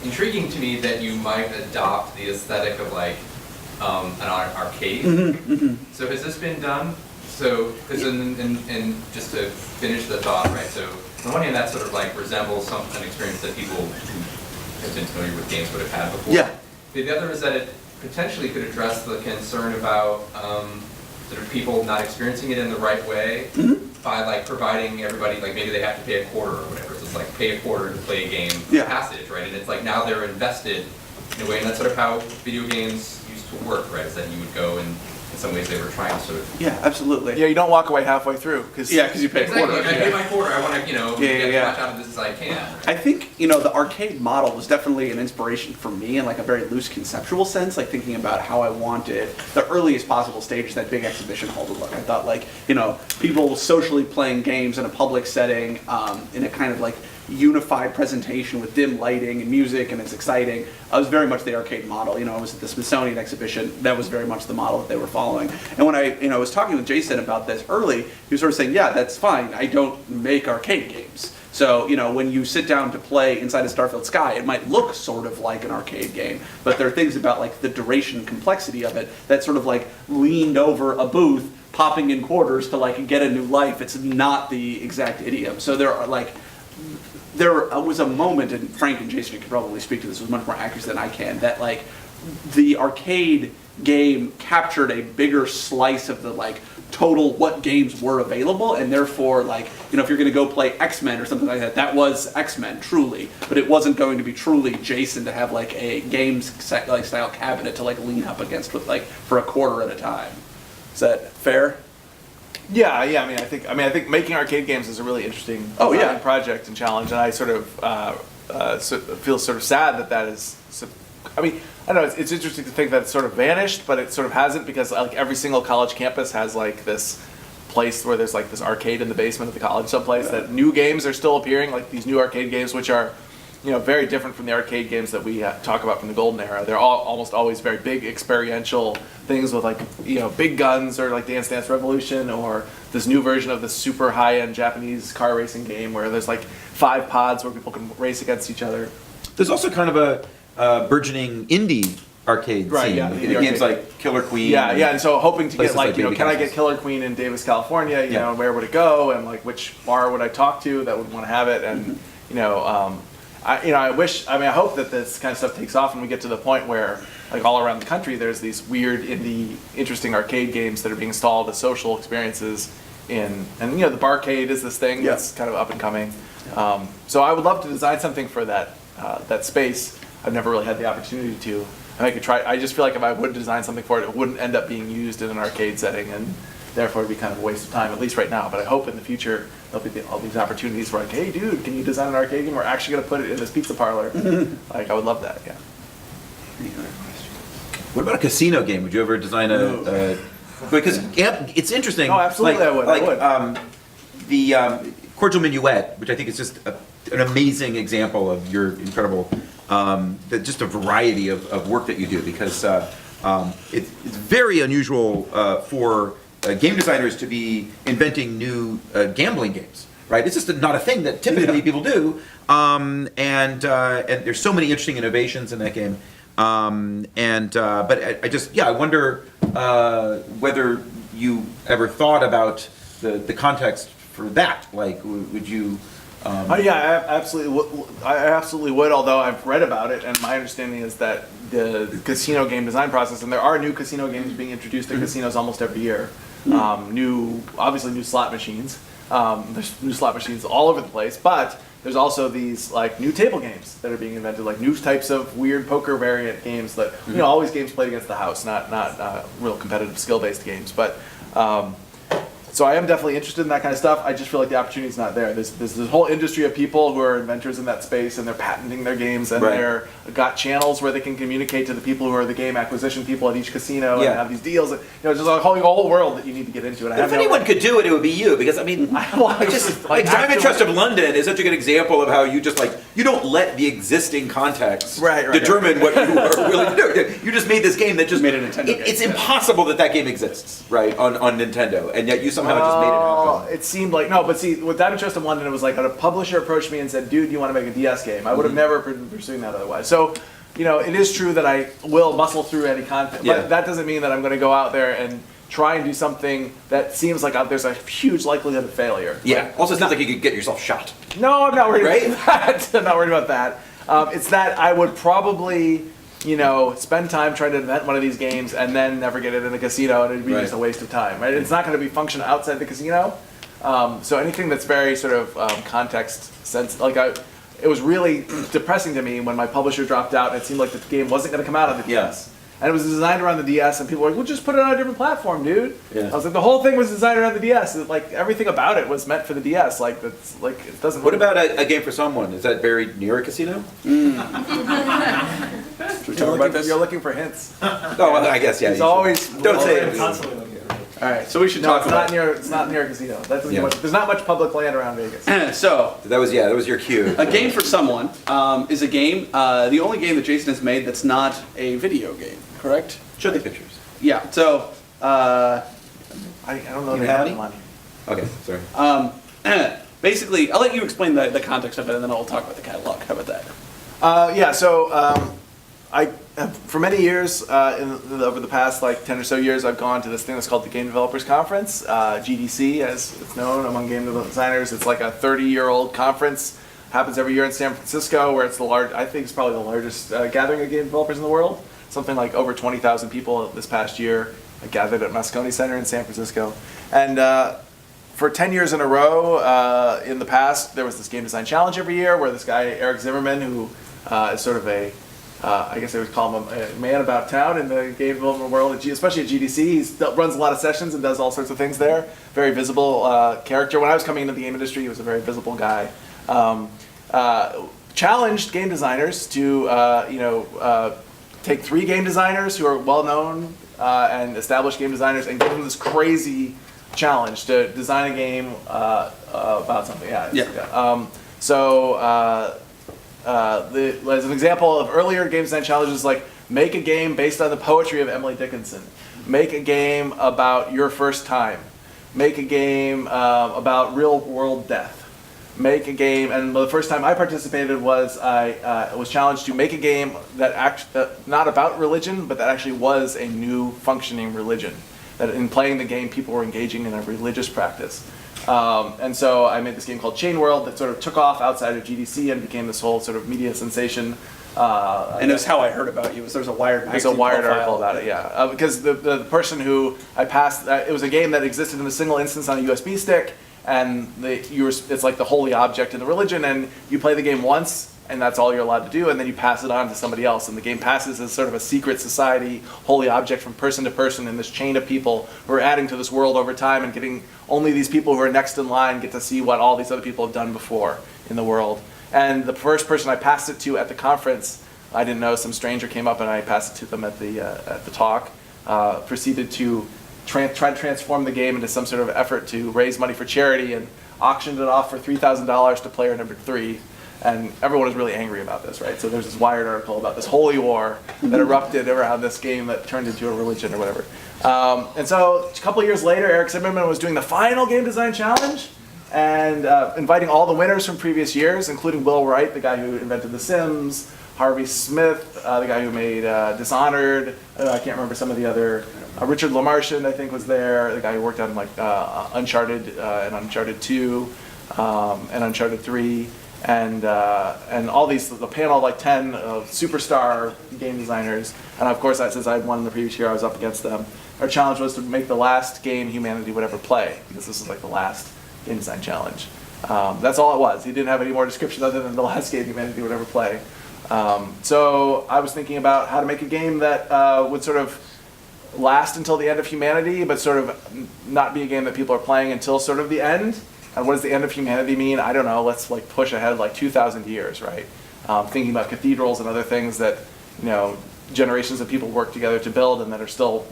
intriguing to me that you might adopt the aesthetic of like an arcade. So has this been done? So, because and just to finish the thought, right? So on the one hand, that sort of like resembles an experience that people who have been familiar with games would have had before. Yeah. The other is that it potentially could address the concern about sort of people not experiencing it in the right way by like providing everybody, like maybe they have to pay a quarter or whatever. So it's like pay a quarter to play a game passage, right? And it's like now they're invested in a way, and that's sort of how video games used to work, right? Is that you would go and in some ways they were trying to sort of... Yeah, absolutely. Yeah, you don't walk away halfway through. Because you pay a exactly. quarter. Like, I pay my quarter, I want to, get as much out of this as I can. Right? I think, the arcade model was definitely an inspiration for me in like a very loose conceptual sense, like thinking about how I wanted the earliest possible stage that big exhibition hall to look. I thought like, people socially playing games in a public setting, in a kind of like unified presentation with dim lighting and music, and it's exciting. I was very much the arcade model. I was at the Smithsonian exhibition. That was very much the model that they were following. And when I was talking with Jason about this early, he was sort of saying, yeah, that's fine. I don't make arcade games. So, when you sit down to play inside of Starfield Sky, it might look sort of like an arcade game, but there are things about like the duration and complexity of it that sort of like leaned over a booth, popping in quarters to like get a new life. It's not the exact idiom. So there was a moment, and Frank and Jason could probably speak to this with much more accuracy than I can, that like the arcade game captured a bigger slice of the like total what games were available, and therefore like if you're going to go play X-Men or something like that, that was X-Men truly, but it wasn't going to be truly Jason to have like a games like style cabinet to like lean up against with like for a quarter at a time. Is that fair? Yeah. I think making arcade games is a really interesting project and challenge, and I sort of feel sort of sad that is. I don't know. It's interesting to think that it's sort of vanished, but it sort of hasn't, because like every single college campus has like this place where there's like this arcade in the basement of the college someplace. That new games are still appearing, like these new arcade games, which are very different from the arcade games that we talk about from the golden era. They're almost always very big experiential things with like big guns, or like Dance Dance Revolution, or this new version of the super high-end Japanese car racing game where there's like 5 pods where people can race against each other. There's also kind of a burgeoning indie arcade scene. Yeah, games like Killer Queen. And so hoping to get like, Baby can I Houses. get Killer Queen in Davis, California? And where would it go? And like, which bar would I talk to that would want to have it? And I hope that this kind of stuff takes off and we get to the point where like all around the country there's these weird indie interesting arcade games that are being installed as social experiences and the barcade is this thing that's kind of up and coming. So I would love to design something for that space. I've never really had the opportunity to. And I could try. I just feel like if I would design something for it, it wouldn't end up being used in an arcade setting, and therefore it'd be kind of a waste of time, at least right now. But I hope in the future there'll be all these opportunities where like, hey dude, can you design an arcade game? We're actually going to put it in this pizza parlor. Like I would love that. Yeah. Any other questions? What about a casino game? Would you ever design a because it's interesting. Oh, absolutely, I would. The Cordial Minuet, which I think is just an amazing example of your incredible, just a variety of work that you do, because it's very unusual for game designers to be inventing new gambling games, right? It's just not a thing that typically people do, and there's so many interesting innovations in that game. But I wonder whether you ever thought about the context for that. Like, would you? Yeah, I absolutely would. Although I've read about it, and my understanding is that the casino game design process, and there are new casino games being introduced at casinos almost every year. Obviously new slot machines. There's new slot machines all over the place, but there's also these like new table games that are being invented, like new types of weird poker variant games that always games played against the house, not real competitive skill-based games. But so I am definitely interested in that kind of stuff. I just feel like the opportunity's not there. There's this whole industry of people who are inventors in that space, and they're patenting their games, and they're got channels where they can communicate to the people who are the game acquisition people at each casino, and have these deals. And, just a whole world that you need to get into. And if anyone could do it, it would be you, because I mean, Diamond Trust of London is such a good example of how you just you don't let the existing context determine what you are willing to do. You just made this game that just made a Nintendo game. It's impossible that game exists, right, on Nintendo, and yet you somehow just made it happen. It seemed like no, but see, with Diamond Trust of London, it was like a publisher approached me and said, "Dude, you want to make a DS game?" I would have never been pursuing that otherwise. So, it is true that I will muscle through any content, but that doesn't mean that I'm going to go out there and try and do something that seems like there's a huge likelihood of failure. Yeah. Also, it's not like you could get yourself shot. No, I'm not worried about that. I'm not worried about that. It's that I would probably, spend time trying to invent one of these games and then never get it in a casino, and it'd be just a waste of time. Right? It's not going to be function outside the casino. So anything that's very sort of context sense, it was really depressing to me when my publisher dropped out, and it seemed like the game wasn't going to come out on the DS. And it was designed around the DS, and people were like, "Well, just put it on a different platform, dude." Yeah. I was like, the whole thing was designed around the DS. Everything about it was meant for the DS. It doesn't. What about a game for someone? Is that very near a casino? Should we talk about this? You're looking for hints. Oh, well, I guess It's always don't say it. All right, so we should talk about. It's not near a casino. There's not much public land around Vegas. So that was your cue. A game for someone is a game. The only game that Jason has made that's not a video game. Correct? Show the pictures. Yeah. So I don't know. You have any? Okay, sorry. Basically, I'll let you explain the context of it, and then I'll talk about the catalog. How about that? So for many years, over the past 10 or so years, I've gone to this thing that's called the Game Developers Conference, GDC, as it's known among game designers. It's like a 30-year-old conference. Happens every year in San Francisco, where it's I think it's probably the largest gathering of game developers in the world. Something like over 20,000 people this past year gathered at Moscone Center in San Francisco. And for 10 years in a row, in the past, there was this game design challenge every year where this guy, Eric Zimmerman, who is sort of I guess I would call him a man about town in the game development world, especially at GDC. He runs a lot of sessions and does all sorts of things there. Very visible character. When I was coming into the game industry, he was a very visible guy. Challenged game designers to take 3 game designers who are well-known and established game designers and give them this crazy challenge to design a game about something. As an example of earlier game design challenges, make a game based on the poetry of Emily Dickinson. Make a game about your first time. Make a game about real-world death. Make a game, and the first time I participated was I was challenged to make a game that not about religion, but that actually was a new functioning religion. That in playing the game, people were engaging in a religious practice. And so I made this game called Chain World that sort of took off outside of GDC and became this whole sort of media sensation. And it was how I heard about you. There's a Wired magazine. There's a Wired article about it, yeah. Because the person who I passed, it was a game that existed in a single instance on a USB stick, and it's like the holy object in the religion, and you play the game once, and that's all you're allowed to do, and then you pass it on to somebody else, and the game passes as sort of a secret society, holy object from person to person in this chain of people who are adding to this world over time, and getting only these people who are next in line get to see what all these other people have done before in the world. And the first person I passed it to at the conference I didn't know, some stranger came up and I passed it to them at the talk, proceeded to try to transform the game into some sort of effort to raise money for charity, and auctioned it off for $3,000 to player number 3. And everyone was really angry about this, right? So there's this Wired article about this holy war that erupted around this game that turned into a religion or whatever. And so a couple of years later, Eric Zimmerman was doing the final game design challenge and inviting all the winners from previous years, including Will Wright, the guy who invented The Sims, Harvey Smith, the guy who made Dishonored, I can't remember some of the other, Richard LaMarchand, I think, was there, the guy who worked on like Uncharted and Uncharted 2 and Uncharted 3. And all these, the panel of like 10 of superstar game designers, and of course, since I had won the previous year, I was up against them. Our challenge was to make the last game humanity would ever play, because this was like the last game design challenge. That's all it was. He didn't have any more description other than the last game humanity would ever play. So I was thinking about how to make a game that would sort of last until the end of humanity, but sort of not be a game that people are playing until sort of the end. And what does the end of humanity mean? I don't know. Let's like push ahead like 2,000 years, right? Thinking about cathedrals and other things that, you know, generations of people work together to build and that are still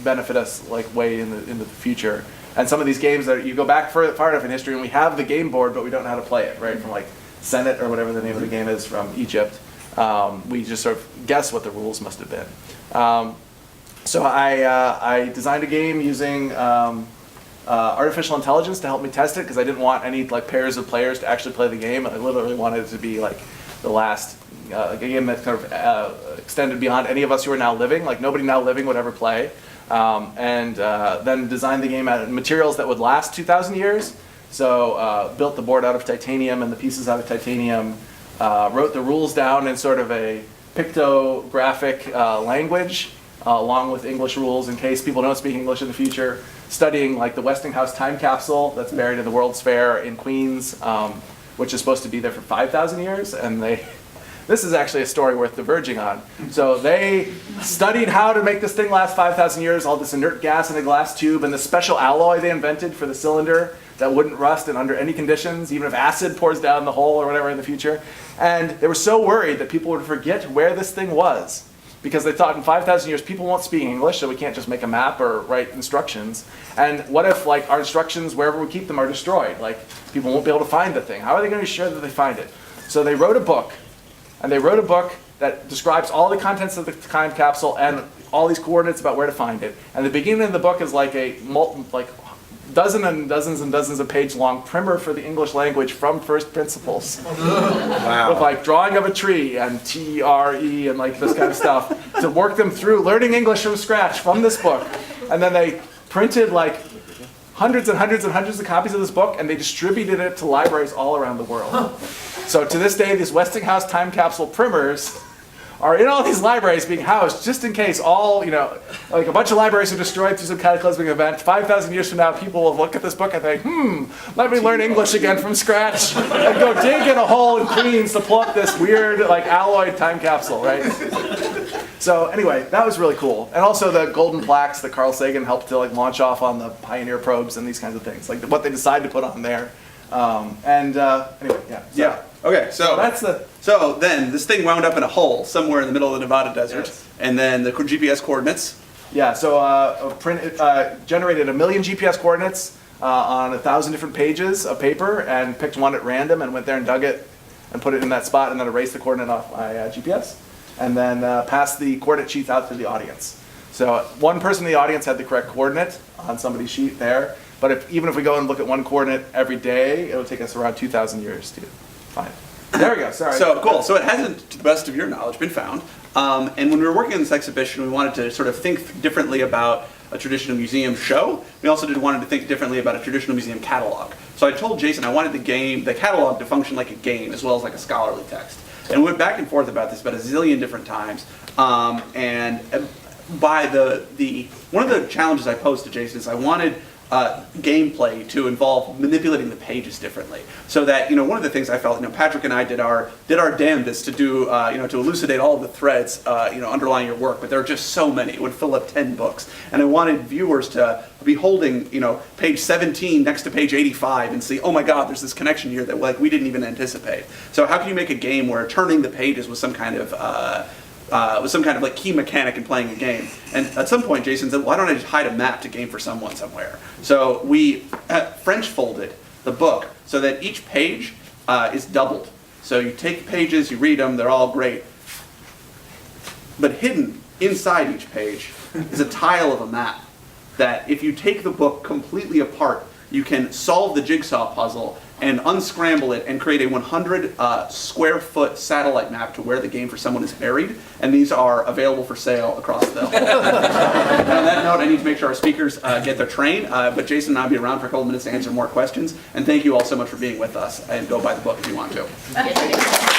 benefit us like way into the future. And some of these games that you go back far enough in history, and we have the game board, but we don't know how to play it, right? From like Senate or whatever the name of the game is from Egypt. We just sort of guess what the rules must have been. So I designed a game using artificial intelligence to help me test it, because I didn't want any like pairs of players to actually play the game. I literally wanted it to be like the last a game that kind of extended beyond any of us who are now living. Like nobody now living would ever play. And then designed the game out of materials that would last 2,000 years. So built the board out of titanium and the pieces out of titanium. Wrote the rules down in sort of a pictographic language, along with English rules in case people don't speak English in the future. Studying like the Westinghouse time capsule that's buried in the World's Fair in Queens, which is supposed to be there for 5,000 years, and this is actually a story worth diverging on. So they studied how to make this thing last 5,000 years, all this inert gas in a glass tube, and the special alloy they invented for the cylinder that wouldn't rust and under any conditions, even if acid pours down the hole or whatever in the future. And they were so worried that people would forget where this thing was, because they thought in 5,000 years people won't speak English, so we can't just make a map or write instructions. And what if like our instructions, wherever we keep them, are destroyed? Like people won't be able to find the thing. How are they going to be sure that they find it? So they wrote a book, and they wrote a book that describes all the contents of the time capsule and all these coordinates about where to find it. And the beginning of the book is like a dozens and dozens of page long primer for the English language from first principles. Wow. With like drawing of a tree and TRE and like this kind of stuff to work them through learning English from scratch from this book. And then they printed like hundreds and hundreds and hundreds of copies of this book, and they distributed it to libraries all around the world. So to this day, these Westinghouse time capsule primers are in all these libraries being housed just in case all, you know, like a bunch of libraries are destroyed through some cataclysmic event. 5,000 years from now, people will look at this book and think, let me learn English again from scratch and go dig in a hole in Queens to pull up this weird, like, alloyed time capsule, right? So anyway, that was really cool. And also the golden plaques that Carl Sagan helped to like launch off on the Pioneer probes and these kinds of things, like what they decided to put on there. Anyway, yeah. So, Yeah. Okay, so that's the... So then this thing wound up in a hole somewhere in the middle of the Nevada desert, Yes. and then the GPS coordinates. Yeah, so generated 1 million GPS coordinates on 1,000 different pages of paper, and picked one at random and went there and dug it and put it in that spot, and then erased the coordinate off my GPS, and then passed the coordinate sheets out to the audience. So one person in the audience had the correct coordinate on somebody's sheet there, but even if we go and look at one coordinate every day, it would take us around 2,000 years to find. There we go, sorry. So cool. So it hasn't, to the best of your knowledge, been found. And when we were working on this exhibition, we wanted to sort of think differently about a traditional museum show. We also wanted to think differently about a traditional museum catalog. So I told Jason I wanted the catalog to function like a game as well as like a scholarly text. And we went back and forth about this about a zillion different times. And by one of the challenges I posed to Jason is I wanted gameplay to involve manipulating the pages differently. So that, one of the things I felt, Patrick and I did our damnedest to do, to elucidate all of the threads, underlying your work, but there are just so many. It would fill up 10 books. And I wanted viewers to be holding, page 17 next to page 85 and see, oh my God, there's this connection here that we didn't even anticipate. So how can you make a game where turning the pages was some kind of like key mechanic in playing a game? And at some point, Jason said, why don't I just hide a map to Game for Someone somewhere? So we French folded the book so that each page is doubled. So you take pages, you read them, they're all great. But hidden inside each page is a tile of a map that if you take the book completely apart, you can solve the jigsaw puzzle and unscramble it and create a 100 square foot satellite map to where the Game for Someone is buried, and these are available for sale across the whole. And on that note, I need to make sure our speakers get their train, but Jason and I will be around for a couple minutes to answer more questions, and thank you all so much for being with us, and go buy the book if you want to.